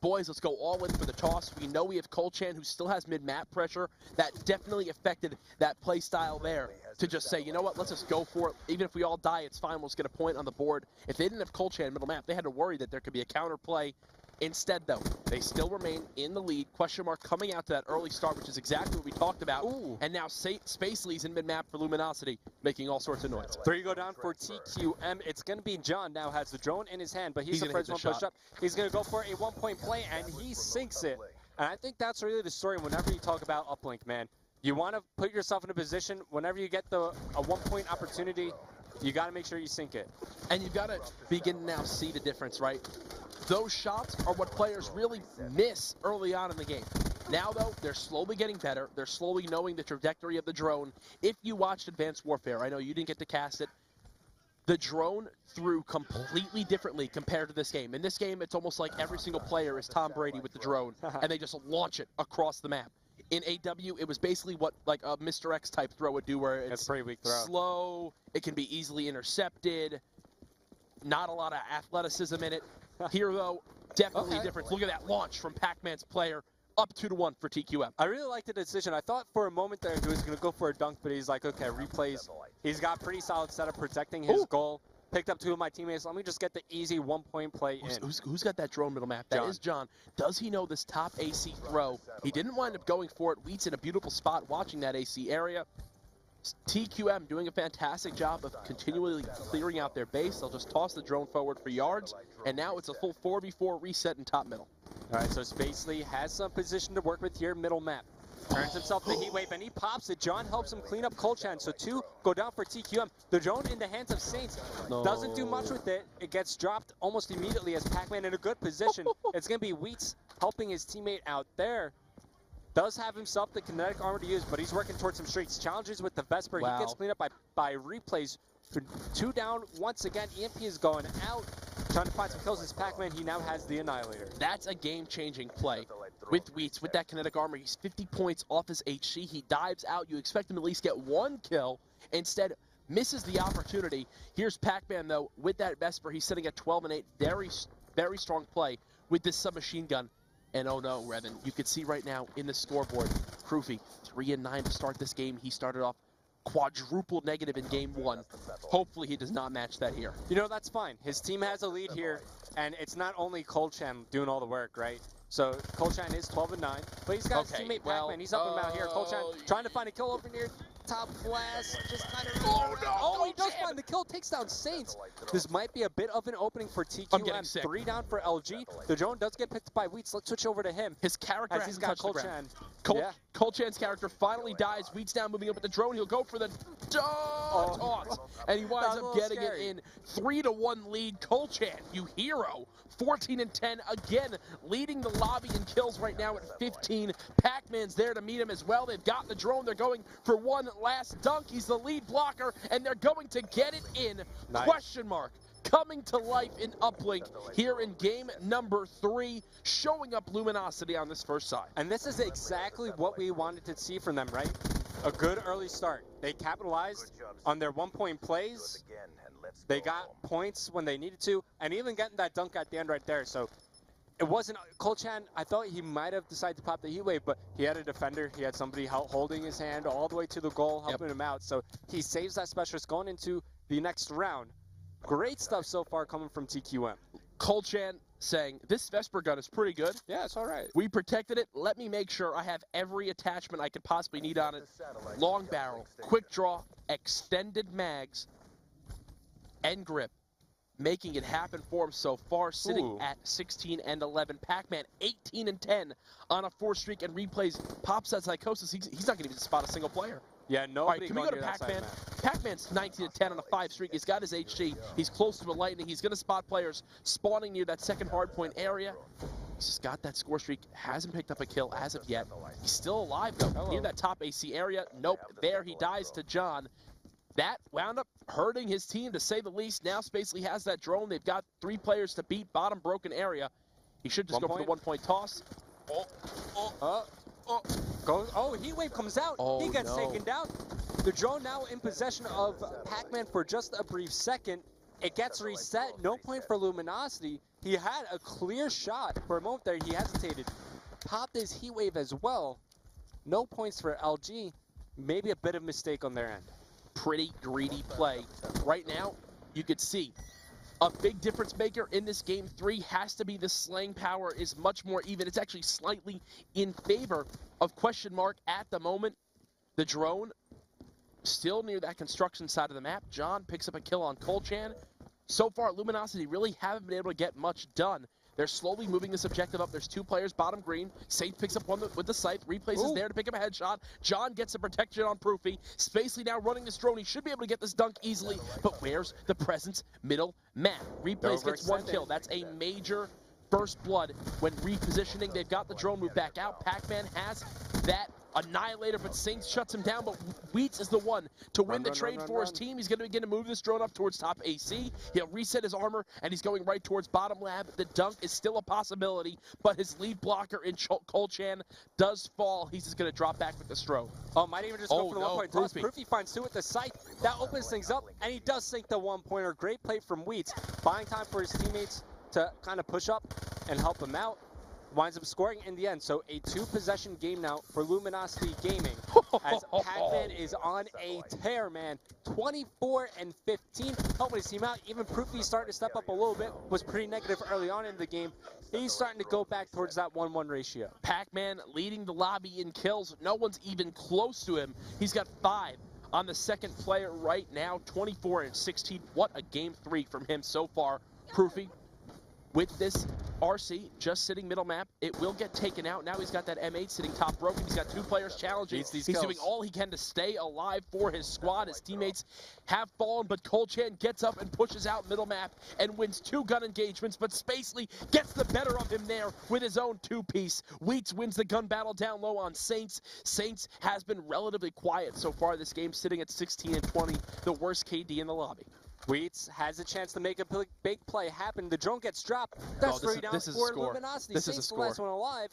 boys, let's go all in for the toss. We know we have Colchan, who still has mid-map pressure. That definitely affected that play style there to just say, you know what, let's just go for it. Even if we all die, it's fine. We'll just get a point on the board. If they didn't have Colchan middle map, they had to worry that there could be a counter play. Instead, though, they still remain in the lead. QuestionMark coming out to that early start, which is exactly what we talked about. And now Space Lee's in mid-map for Luminosity, making all sorts of noise. 3 go down for TQM. It's going to be John now, has the drone in his hand, but he's the first one push up. He's going to go for a 1-point play, and he sinks it. And I think that's really the story whenever you talk about Uplink, man. You want to put yourself in a position, whenever you get a 1-point opportunity, you got to make sure you sink it. And you've got to begin to now see the difference, right? Those shots are what players really miss early on in the game. Now, though, they're slowly getting better. They're slowly knowing the trajectory of the drone. If you watched Advanced Warfare, I know you didn't get to cast it, the drone threw completely differently compared to this game. In this game, it's almost like every single player is Tom Brady with the drone, and they just launch it across the map. In AW, it was basically what like a Mr. X type throw would do, where it's pretty weak throw. Slow, it can be easily intercepted, not a lot of athleticism in it. Here, though, Definitely a difference. Look at that launch from Pac-Man's player. Up 2-1 for TQM. I really liked the decision. I thought for a moment there he was going to go for a dunk, but he's like, okay, replays. He's got pretty solid setup protecting his goal. Picked up 2 of my teammates. Let me just get the easy 1-point play in. Who's got that drone middle map? That is John. Does he know this top AC throw? He didn't wind up going for it. Wheat's in a beautiful spot watching that AC area. TQM doing a fantastic job of continually clearing out their base. They'll just toss the drone forward for yards, and now it's a full 4v4 reset in top middle. All right, so Spacely has some position to work with here, middle map. Turns himself the heat wave, and he pops it. John helps him clean up Colchan, so 2 go down for TQM. The drone in the hands of Saints doesn't do much with it. It gets dropped almost immediately as Pac-Man in a good position. It's going to be Wheats helping his teammate out there. Does have himself the kinetic armor to use, but he's working towards some streaks. Challenges with the Vesper. He gets cleaned up by replays. 2 down once again. EMP is going out. Trying to find some kills as Pac-Man. He now has the Annihilator. That's a game-changing play with Wheats, with that kinetic armor. He's 50 points off his HC. He dives out. You expect him to at least get 1 kill. Instead, misses the opportunity. Here's Pac-Man, though, with that Vesper. He's sitting at 12 and 8. Very, very strong play with this submachine gun. And oh no, Revan, you can see right now in the scoreboard, Proofy, 3 and 9 to start this game. He started off quadruple negative in game 1. Hopefully he does not match that here. You know, that's fine. His team has a lead here, and it's not only Colchan doing all the work, right? So Colchan is 12 and 9, but he's got his teammate Pac-Man. He's up and out here. Colchan trying to find a kill over near top glass. Just kind of. Oh, he does find the kill. Takes down Saints. This might be a bit of an opening for TQM. 3 down for LG. The drone does get picked up by Wheats. Let's switch over to him. His character he's got Colchan. Colchan's character finally dies. Wheats now moving up with the drone. He'll go for the toss. And he winds up getting it in. 3-1 lead. Colchan, you hero. 14 and 10 again, leading the lobby in kills right now at 15. Pac-Man's there to meet him as well. They've got the drone. They're going for one last dunk. He's the lead blocker, and they're going to get it in. QuestionMark coming to life in Uplink here in game number 3, showing up Luminosity on this first side. And this is exactly what we wanted to see from them, right? A good early start. They capitalized on their 1-point plays. They got points when they needed to, and even getting that dunk at the end right there. So it wasn't Colchan. I thought he might have decided to pop the heat wave, but he had a defender. He had somebody holding his hand all the way to the goal, helping him out. So he saves that specialist going into the next round. Great stuff so far coming from TQM. Colchan saying, this Vesper gun is pretty good. Yeah, it's all right. We protected it. Let me make sure I have every attachment I could possibly need on it. Long barrel, quick draw, extended mags, and grip. Making it happen for him so far, sitting at 16 and 11. Pac-Man 18 and 10 on a 4 streak, and replays pops that psychosis. He's not going to even spot a single player. Yeah, nobody. All right, can we go to Pac-Man? Pac-Man's 19 and 10 on a 5 streak. He's got his HG. He's close to a lightning. He's going to spot players spawning near that second hardpoint area. He's just got that score streak. Hasn't picked up a kill as of yet. He's still alive, though, near that top AC area. Nope, there he dies to John. That wound up hurting his team, to say the least. Now Spacely has that drone. They've got 3 players to beat bottom broken area. He should just go for the 1-point toss. Heat wave comes out. He gets taken down. The drone now in possession of Pac-Man for just a brief second. It gets reset. No point for Luminosity. He had a clear shot. For a moment there, he hesitated. Popped his heat wave as well. No points for LG. Maybe a bit of mistake on their end. Pretty greedy play. Right now, you could see a big difference maker in this game 3 has to be the slaying power is much more even. It's actually slightly in favor of QuestionMark at the moment. The drone still near that construction side of the map. John picks up a kill on Colchan. So far, Luminosity really haven't been able to get much done. They're slowly moving this objective up. There's 2 players bottom green. Saint picks up one with the scythe. Replays is there to pick up a headshot. John gets a protection on Proofy. Spacely now running this drone. He should be able to get this dunk easily. But where's the presence? Middle map. Replays gets 1 kill. That's a major first blood when repositioning. They've got the drone move back out. Pac-Man has that Annihilator, but Saints shuts him down. But Wheats is the one to win the trade for his team. He's going to begin to move this drone up towards top AC. He'll reset his armor, and he's going right towards bottom lab. The dunk is still a possibility, but his lead blocker in Colchan does fall. He's just going to drop back with the stroke. Might even just go for the 1-point toss. Proofy finds 2 with the sight. That opens things up, and he does sink the 1-pointer. Great play from Wheats. Buying time for his teammates to kind of push up. and help him out. Winds up scoring in the end. So a 2-possession game now for Luminosity Gaming. As Pac-Man is on a tear, man. 24 and 15, helping his team out. Even Proofy starting to step up a little bit. Was pretty negative early on in the game. He's starting to go back towards that 1-1 ratio. Pac-Man leading the lobby in kills. No one's even close to him. He's got 5 on the second player right now. 24 and 16. What a game 3 from him so far. Proofy, with this RC just sitting middle map, it will get taken out. Now he's got that M8 sitting top broken. He's got 2 players challenging. He's doing all he can to stay alive for his squad. His teammates have fallen, but Colchan gets up and pushes out middle map and wins 2 gun engagements, but Spacely gets the better of him there with his own 2-piece. Wheats wins the gun battle down low on Saints. Saints has been relatively quiet so far this game, sitting at 16 and 20, the worst KD in the lobby. Wheats has a chance to make a big play happen. The drone gets dropped. That's 3 down for Luminosity. This is a score. The last one alive.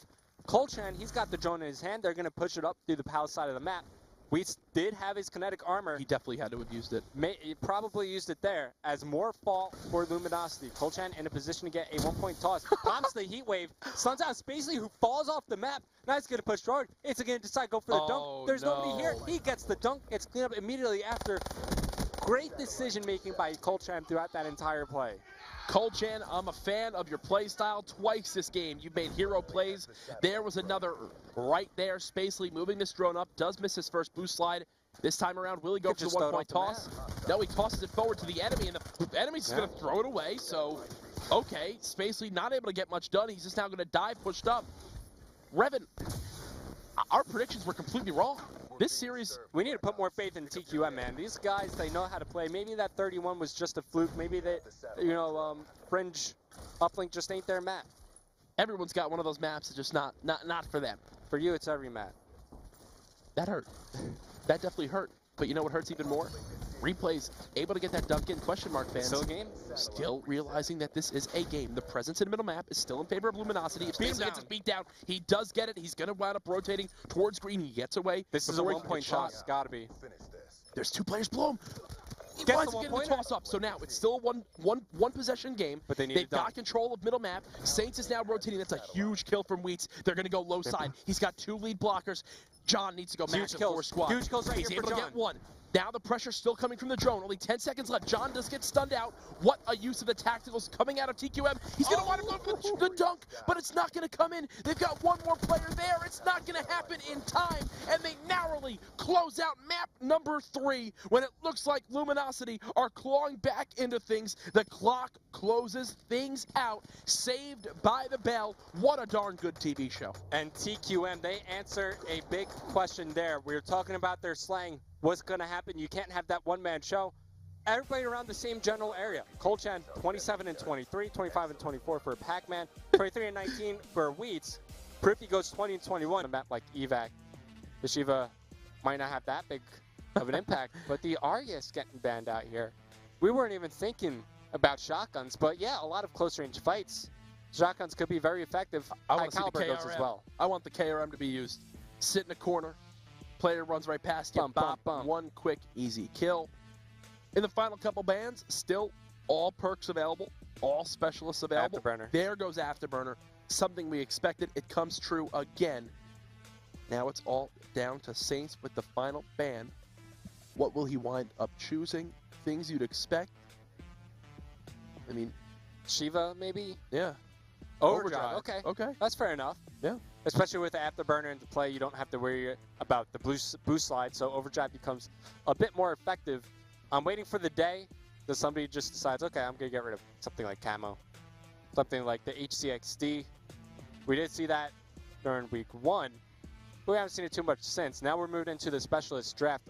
Colchan, he's got the drone in his hand. They're going to push it up through the palace side of the map. Wheats did have his kinetic armor. He definitely had to have used it. He probably used it there as more fall for Luminosity. Colchan in a position to get a 1-point toss. Pops the heat wave. Stuns out Spacely, who falls off the map. Now he's going to push forward. It's going to decide to go for the dunk. There's nobody here. He gets the dunk. It's cleaned up immediately after. Great decision-making by Colchan throughout that entire play. Colchan, I'm a fan of your play style. Twice this game, you've made hero plays. There was another right there. Spacely moving this drone up, does miss his first boost slide. This time around, will he go for the 1-point toss? No, he tosses it forward to the enemy, and the enemy's just going to throw it away. So, okay, Spacely not able to get much done. He's just now going to dive, pushed up. Revan, our predictions were completely wrong. This series, we need to put more faith in TQM, man. These guys, they know how to play. Maybe that 31 was just a fluke. Maybe they, Fringe uplink just ain't their map. Everyone's got one of those maps that's just not for them. For you, it's every map. That hurt. That definitely hurt. But you know what hurts even more? Replays, able to get that dunk in. QuestionMark fans. Still a game? Still realizing that this is a game. The presence in the middle map is still in favor of Luminosity. If Spacely gets his beat down, he does get it. He's going to wind up rotating towards green. He gets away. This is a 1-point toss. It's got to be. There's 2 players below him. He gets winds up getting the toss up. So now it's still a one possession game. But they've got control of middle map. Saints is now rotating. That's a huge kill from Wheats. They're going to go low side. He's got 2 lead blockers. John needs to go match up 4 squad. Huge kills right He's here able for to John. get 1. Now the pressure's still coming from the drone. Only 10 seconds left. John does get stunned out. What a use of the tacticals coming out of TQM. He's going to wind up going for the dunk, but it's not going to come in. They've got 1 more player there. It's not going to happen in time, and they narrowly close out map number 3 when it looks like Luminosity are clawing back into things. The clock closes things out, saved by the bell. What a darn good TV show. And TQM, they answer a big question there. We were talking about their slang. What's going to happen? You can't have that one-man show. Everybody around the same general area. Colchan, 27 and 23, 25 and 24 for Pac-Man, 23 and 19 for Wheats. Prifty goes 20 and 21. A map like Evac, the Shiva might not have that big of an impact, but the Arya's getting banned out here. We weren't even thinking about shotguns, but yeah, a lot of close-range fights. Shotguns could be very effective. I want caliber goes as well. I want the KRM to be used. Sit in a corner. Player runs right past you. Bum, bum. 1 quick, easy kill. In the final couple bans, still all perks available, all specialists available. Afterburner. There goes Afterburner. Something we expected. It comes true again. Now it's all down to Saints with the final ban. What will he wind up choosing? Things you'd expect. I mean, Shiva, maybe? Yeah. Overdrive. Okay. That's fair enough. Yeah. Especially with the Afterburner into play, you don't have to worry about the boost slide, so Overdrive becomes a bit more effective. I'm waiting for the day that somebody just decides, okay, I'm going to get rid of something like Camo. Something like the HCXD. We did see that during week 1. But we haven't seen it too much since. Now we're moving into the specialist draft.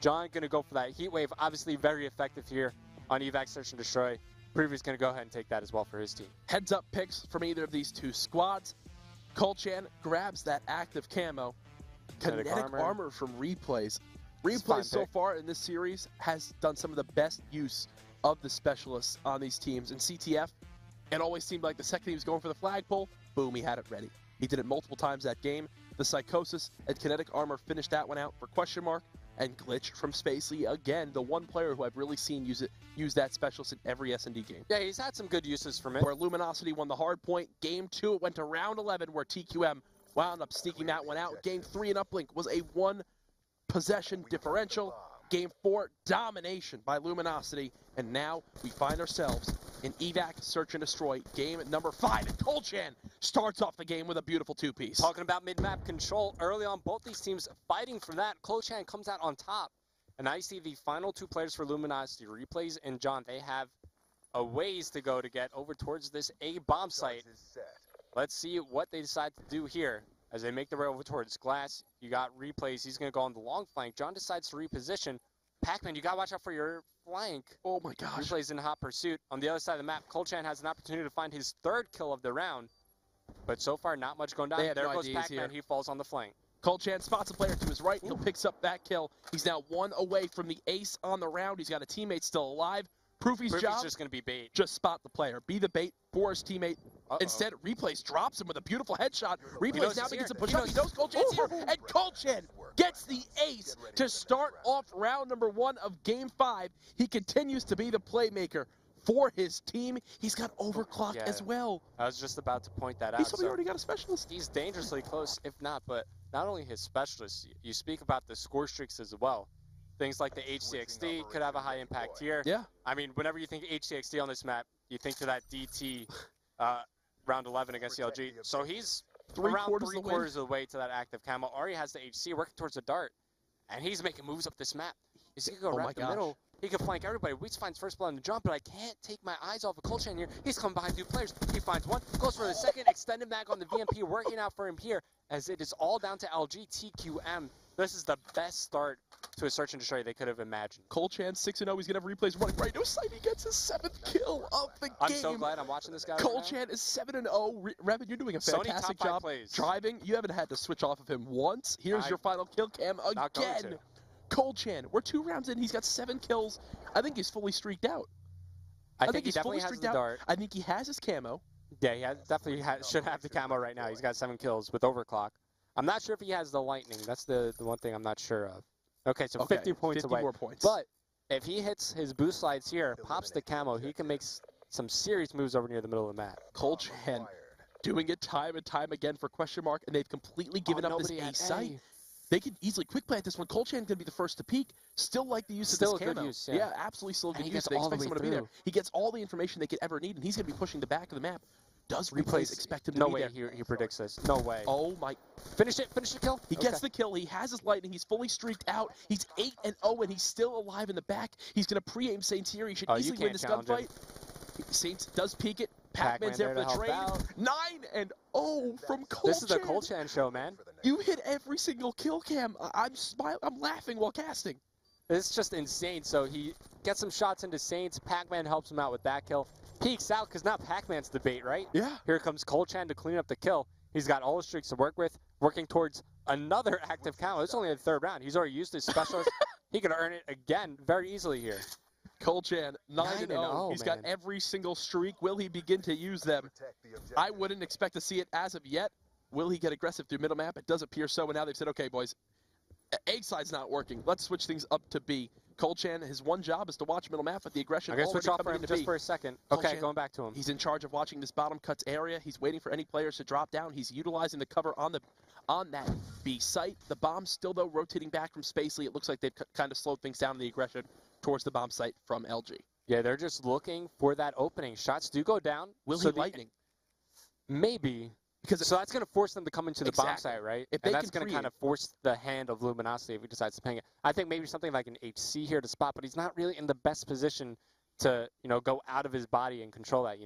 John going to go for that Heat Wave. Obviously very effective here on Evac Search and Destroy. Previous going to go ahead and take that as well for his team. Heads up picks from either of these 2 squads. Colchan grabs that active camo. Kinetic armor from Replays. Replays so far in this series has done some of the best use of the specialists on these teams. In CTF, it always seemed like the second he was going for the flagpole, boom, he had it ready. He did it multiple times that game. The Psychosis and Kinetic Armor finished that one out for QuestionMark. And Glitch from Spacely, again, the one player who I've really seen use that specialist in every S&D game. Yeah, he's had some good uses from it. Where Luminosity won the hard point. Game 2, it went to round 11 where TQM wound up sneaking that one out. Game 3 in Uplink was a 1-possession differential. Game 4, domination by Luminosity. And now we find ourselves in Evac Search and Destroy, game number 5. And Kolchan starts off the game with a beautiful 2-piece. Talking about mid-map control, early on, both these teams fighting for that. Kolchan comes out on top. And now you see the final 2 players for Luminosity, Replays and John. They have a ways to go to get over towards this A bomb site. Let's see what they decide to do here. As they make their way over towards Glass, you got Replays. He's going to go on the long flank. John decides to reposition. Pac-Man, you got to watch out for your flank. Oh my gosh. Replays in hot pursuit. On the other side of the map, Kolchan has an opportunity to find his 3rd kill of the round. But so far, not much going down. There goes Pac-Man. He falls on the flank. Kolchan spots a player to his right. He'll picks up that kill. He's now 1 away from the ace on the round. He's got a teammate still alive. Proofy's job, just going to be bait. Just spot the player. Be the bait for his teammate. Instead, Replays drops him with a beautiful headshot. Replays now begins to push up. He knows Kolchan's here. And Kolchan gets the ace to start off round number 1 of Game 5. He continues to be the playmaker for his team. He's got overclock as well. I was just about to point that out. He's already got a specialist. He's dangerously close, if not. But not only his specialists, you speak about the score streaks as well. Things like the HCXD could have a high impact here. Yeah. I mean, whenever you think HCXD on this map, you think to that DT round 11 against the LG. So he's around 3/4 of the way to that active camo. Already has the HC working towards the dart. And he's making moves up this map. He's going to go right the middle. He can flank everybody. Weeds finds first blood on the jump, but I can't take my eyes off of Kolchan here. He's coming behind 2 players. He finds one, goes for the second, extended mag on the VMP, working out for him here, as it is all down to LG TQM. This is the best start to a search and destroy they could have imagined. Kolchan 6-0. He's going to have replays running right. No sight. He gets his 7th kill of the game. I'm so glad I'm watching this guy. Kolchan is 7-0. Revin, you're doing a fantastic job driving. You haven't had to switch off of him once. Here's your final kill cam again. Kolchan, we're 2 rounds in. He's got 7 kills. I think he's fully streaked out. I think he definitely has the dart. I think he has his camo. Yeah, he definitely should have the camo right now. He's got 7 kills with overclock. I'm not sure if he has the lightning. That's the one thing I'm not sure of. Okay, so 50 points 50 away. More points. But if he hits his boost slides here, pops the camo, he can make some serious moves over near the middle of the map. Kolchan doing it time and time again for QuestionMark, and they've completely given up this A site. They could easily quick plant this one. Kolchan's going to be the first to peak. Still like the use of this camo. Good use, yeah, absolutely still a good use. They expect someone to be there. He gets all the information they could ever need, and he's going to be pushing the back of the map. Does Replays expect him to be there? No way he predicts this. No way. Oh my. Finish it. Finish the kill. He gets the kill. He has his lightning. He's fully streaked out. He's 8-0, and he's still alive in the back. He's going to pre-aim Saints here. He should easily win this gunfight. Saints does peek it. Pac-Man's there for the trade. 9-0 from Kolchan. This is the Kolchan show, man. You hit every single kill cam. I'm laughing while casting. It's just insane. So he gets some shots into Saints. Pac-Man helps him out with that kill. Peeks out because now Pac-Man's the bait, right? Yeah. Here comes Kolchan to clean up the kill. He's got all the streaks to work with, working towards another active camo. It's only the 3rd round. He's already used his specialist. He could earn it again very easily here. Kolchan, 9-0. He's got every single streak. Will he begin to use them? I wouldn't expect to see it as of yet. Will he get aggressive through middle map? It does appear so, and now they've said, okay, boys, A side's not working. Let's switch things up to B. Kolchan, his one job is to watch middle map with the aggression. I'm going to switch off for him just for a second. Okay, going back to him. He's in charge of watching this bottom cuts area. He's waiting for any players to drop down. He's utilizing the cover on that B site. The bomb still, though, rotating back from Spacely. It looks like they've kind of slowed things down in the aggression towards the bomb site from LG. Yeah, they're just looking for that opening. Shots do go down. Will he lightning? Maybe. So that's going to force them to come into the bomb site, right? And that's going to kind of force the hand of Luminosity if he decides to ping it. I think maybe something like an HC here to spot, but he's not really in the best position to, go out of his body and control that,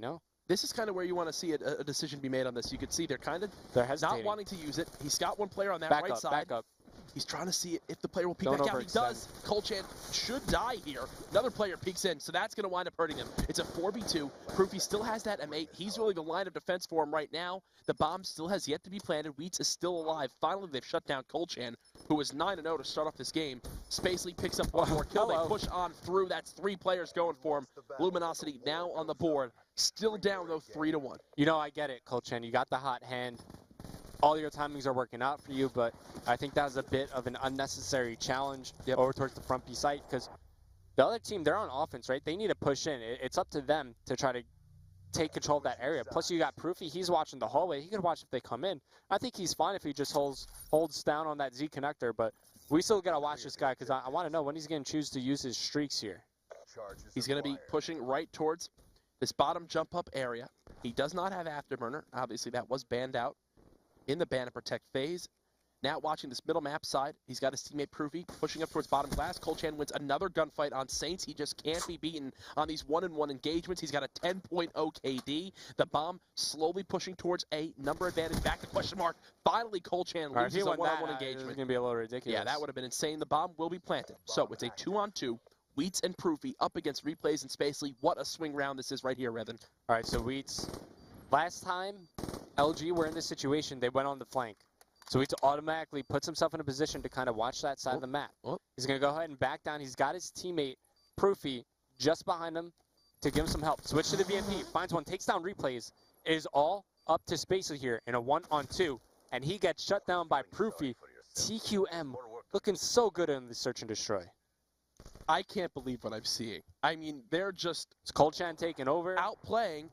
This is kind of where you want to see a decision be made on this. You can see they're hesitating. not wanting to use it. He's got one player on that right side. Back up. He's trying to see if the player will peek back out. He does. Kolchan should die here. Another player peeks in, so that's going to wind up hurting him. It's a 4v2. Proofy still has that M8. He's really the line of defense for him right now. The bomb still has yet to be planted. Wheats is still alive. Finally, they've shut down Kolchan, who was 9-0 to start off this game. Spacely picks up one more kill. They push on through. That's 3 players going for him. Luminosity now on the board. Still down, though, 3-1. I get it, Kolchan. You got the hot hand. all your timings are working out for you, but I think that was a bit of an unnecessary challenge over towards the front B site because the other team, they're on offense, right? They need to push in. It's up to them to try to take control of that area. Plus, you got Proofy. He's watching the hallway. He can watch if they come in. I think he's fine if he just holds down on that Z connector, but we still got to watch this guy because I want to know when he's going to choose to use his streaks here. He's going to be pushing right towards this bottom jump-up area. He does not have Afterburner. Obviously, that was banned out in the ban and protect phase. Now watching this middle map side, he's got his teammate Proofy pushing up towards bottom glass. Colchan wins another gunfight on Saints. He just can't be beaten on these 1-on-1 engagements. He's got a 10.0 KD. The bomb slowly pushing towards a number advantage. Back to QuestionMark. Finally, Colchan loses a 1-on-1 engagement. This is going to be a little ridiculous. Yeah, that would have been insane. The bomb will be planted. So it's a 2-on-2. Wheats and Proofy up against Replays and Spacely. What a swing round this is right here, Revan. All right, so Wheats, last time LG were in this situation, they went on the flank. So Wheats automatically puts himself in a position to kind of watch that side of the map. He's going to go ahead and back down. He's got his teammate, Proofy, just behind him to give him some help. Switch to the VMP, finds one, takes down Replays. It is all up to Spacely here in a 1-on-2, and he gets shut down by Proofy. TQM looking so good in the search and destroy. I can't believe what I'm seeing. I mean, they're just... It's Colchan taking over. Outplaying.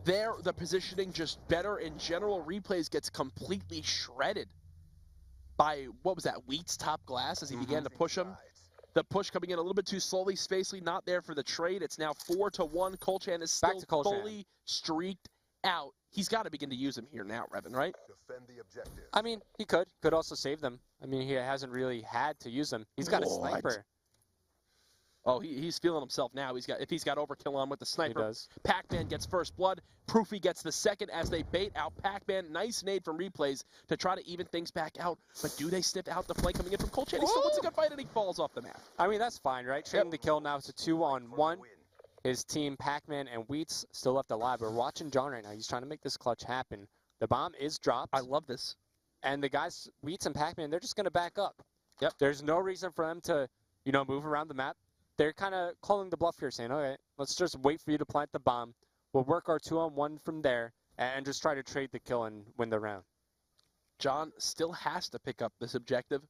The positioning just better in general. Replays gets completely shredded by, what was that, Wheat's top glass as he began to push him. The push coming in a little bit too slowly. Spacely not there for the trade. It's now 4-1. Colchan is still fully streaked out. He's got to begin to use him here now, Revan, right? Defend the objective. I mean, he could also save them. I mean, he hasn't really had to use them. He's got a sniper. Oh, he's feeling himself now. If he's got overkill on with the sniper. He does. Pac-Man gets first blood. Proofy gets the second as they bait out Pac-Man. Nice nade from Replays to try to even things back out. But do they sniff out the flank coming in from Colchan? He still wins a good fight and he falls off the map. I mean, that's fine, right? Trading the kill now. It's a 2-on-1. His team, Pac-Man and Wheats, still left alive. We're watching John right now. He's trying to make this clutch happen. The bomb is dropped. I love this. And the guys, Wheats and Pac-Man, they're just going to back up. Yep. There's no reason for them to, move around the map. They're kind of calling the bluff here, saying, all right, let's just wait for you to plant the bomb. We'll work our 2-on-1 from there and just try to trade the kill and win the round. John still has to pick up this objective.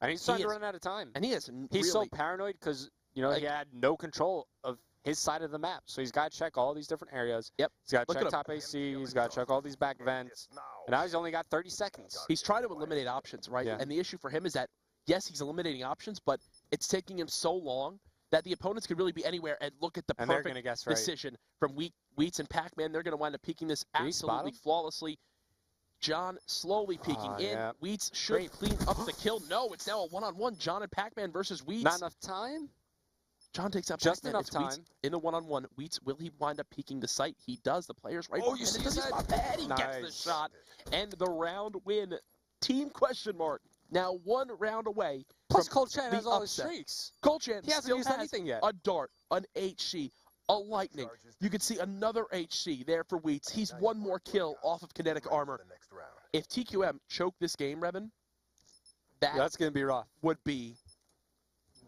And he's starting to run out of time. And he's really, so paranoid because, he had no control of his side of the map. So he's got to check all these different areas. Yep. He's got to check top AC. He's got to check all these back vents. And now he's only got 30 seconds. He's trying to eliminate options, right? Yeah. And the issue for him is that, yes, he's eliminating options, but it's taking him so long that the opponents could really be anywhere and look at the perfect decision from Wheats and Pac-Man. They're going to wind up peeking this absolutely flawlessly. John slowly peeking in. Yeah. Wheats should clean up the kill. No, it's now a 1-on-1. John and Pac-Man versus Wheats. Not enough time? John takes out just Pac-Man. Enough time. Wheats in the 1-on-1. Wheats, will he wind up peeking the site? He does. The player's right. Oh, you see that? Not bad. He gets the shot. And the round win. Team QuestionMark. Now 1 round away. Plus Colchan has all his streaks. Colchan he hasn't used anything yet. A dart, an HC, a lightning. You can see another HC there for Wheats. He's 1 more kill off of kinetic armor. If TQM choke this game, Revan, that's going to be rough. Would be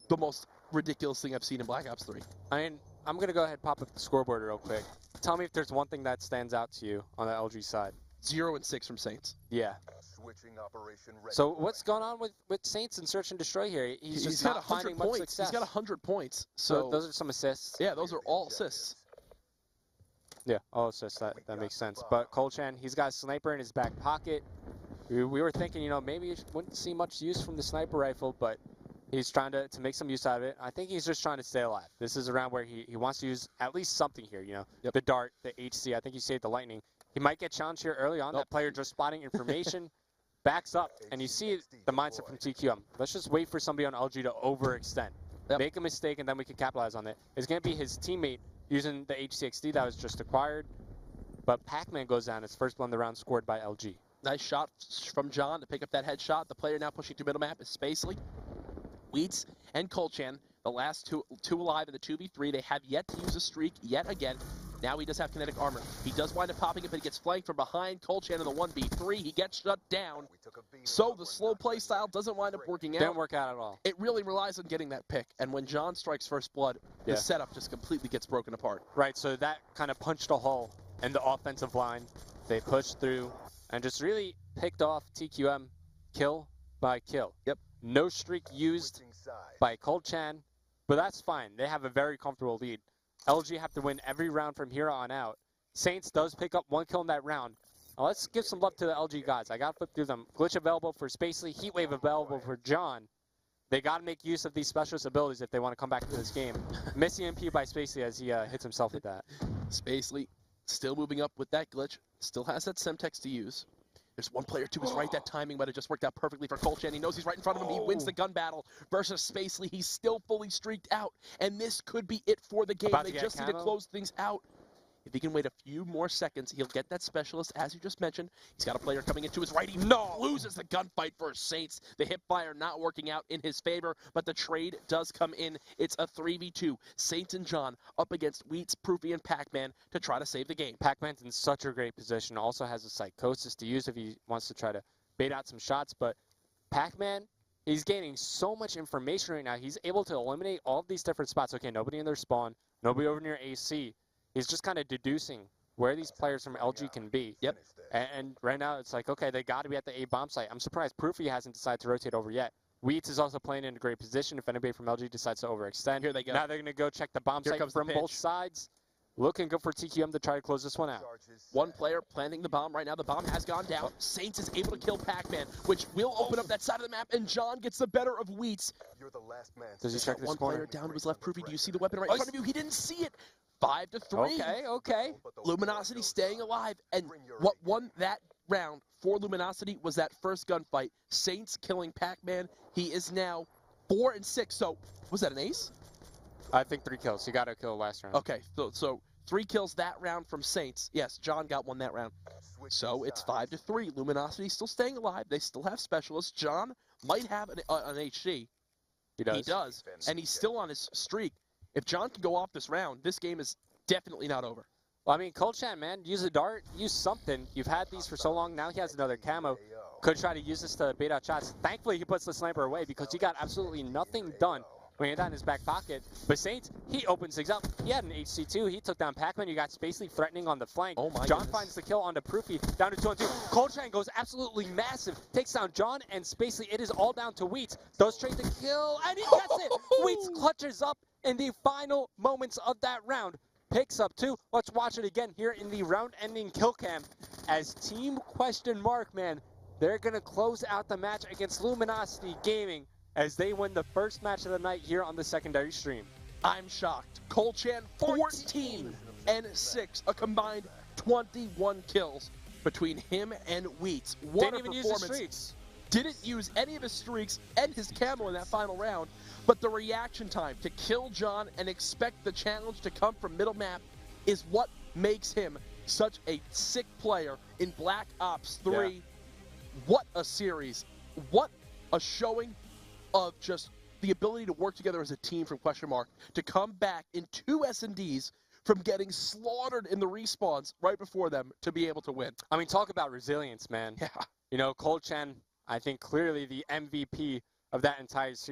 the most ridiculous thing I've seen in Black Ops 3. I mean, I'm going to go ahead and pop up the scoreboard real quick. Tell me if there's one thing that stands out to you on the LG side. 0 and 6 from Saints. Yeah. So what's going on with Saints and Search and Destroy here? He's just not finding much success. He's got 100 points. So those are some assists. Yeah, those are all assists. Yeah, all assists. That makes sense. But Colchan, he's got a sniper in his back pocket. We were thinking, maybe you wouldn't see much use from the sniper rifle, but he's trying to make some use out of it. I think he's just trying to stay alive. This is a round where he wants to use at least something here, The dart, the HC. I think he saved the lightning. He might get challenged here early on. That player just spotting information. Backs up, and you see the mindset from TQM. Let's just wait for somebody on LG to overextend. Make a mistake, and then we can capitalize on it. It's going to be his teammate using the HCXD that was just acquired. But Pac-Man goes down. It's first blood in the round scored by LG. Nice shot from John to pick up that headshot. The player now pushing to middle map is Spacely. Wheats and Colchan, the last two alive in the 2v3. They have yet to use a streak yet again. Now he does have kinetic armor. He does wind up popping it, but he gets flanked from behind. Colchan in the 1v3. He gets shut down. So the slow play style doesn't wind up working out. Didn't work out at all. It really relies on getting that pick. And when John strikes first blood, the setup just completely gets broken apart. Right, so that kind of punched a hole in the offensive line. They pushed through, and just really picked off TQM kill by kill. Yep. No streak used by Cold Chan, but that's fine. They have a very comfortable lead. LG have to win every round from here on out. Saints does pick up 1 kill in that round. Now let's give some love to the LG guys. I got to flip through them. Glitch available for Spacely, Heatwave available for John. They got to make use of these specialist abilities if they want to come back to this game. Missing MP by Spacely as he hits himself with that. Spacely still moving up with that glitch. Still has that Semtex to use. There's one player to his right. That timing might have just worked out perfectly for Colchan. He knows he's right in front of him. He wins the gun battle versus Spacely. He's still fully streaked out, and this could be it for the game. They just need to close things out. If he can wait a few more seconds, he'll get that specialist, as you just mentioned. He's got a player coming into his right. He loses the gunfight for Saints. The hip fire not working out in his favor, but the trade does come in. It's a 3v2. Saints and John up against Wheats, Proofy, and Pac-Man to try to save the game. Pac-Man's in such a great position. Also has a Psychosis to use if he wants to try to bait out some shots. But Pac-Man, he's gaining so much information right now. He's able to eliminate all of these different spots. Okay, nobody in their spawn, nobody over near AC. He's just kind of deducing where these players from LG can be. Yep. And right now it's like, okay, they got to be at the A bomb site. I'm surprised Proofy hasn't decided to rotate over yet. Wheats is also playing in a great position if anybody from LG decides to overextend. Here they go. Now they're going to go check the bomb site from both sides. Looking good for TQM to try to close this one out. One player planting the bomb right now. The bomb has gone down. Saints is able to kill Pac-Man, which will open up that side of the map, and John gets the better of Wheats. You're the last man. Does he check this one corner? Player down to his left. Proofy, do you see the weapon right in front of you? He didn't see it. 5-3. Okay. Luminosity staying alive, and what won that round for Luminosity was that first gunfight. Saints killing Pac-Man. He is now 4-6. So, was that an ace? I think 3 kills. He got a kill last round. Okay, so 3 kills that round from Saints. Yes, John got one that round. So it's 5-3. Luminosity still staying alive. They still have specialists. John might have an HC. He does. He does, and he's still on his streak. If John can go off this round, this game is definitely not over. Well, I mean, Colchan, man, use a dart, use something. You've had these for so long. Now he has another camo. Could try to use this to bait out shots. Thankfully, he puts the sniper away because he got absolutely nothing done when he had that in his back pocket. But Saints, he opens things up. He had an HC2. He took down Pac-Man. You got Spacely threatening on the flank. Oh my John goodness. finds the kill onto Proofy. Down to 2-on-2. Colchan goes absolutely massive. Takes down John and Spacely. It is all down to Wheats. Does trade the kill, and he gets it. Wheats clutches up in the final moments of that round. Picks up 2. Let's watch it again here in the round-ending kill cam as Team QuestionMark, man, they're going to close out the match against Luminosity Gaming as they win the first match of the night here on the secondary stream. I'm shocked. Colchan 14-6, a combined 21 kills between him and Wheats. What Didn't a even use performance. the streaks. Didn't use any of his streaks and his camo in that final round, but the reaction time to kill John and expect the challenge to come from middle map is what makes him such a sick player in Black Ops 3. Yeah. What a series. What a showing of just the ability to work together as a team from QuestionMark to come back in 2 S&Ds from getting slaughtered in the respawns right before them to be able to win. I mean, talk about resilience, man. Yeah. You know, Colchan, I think clearly the MVP of that entire series.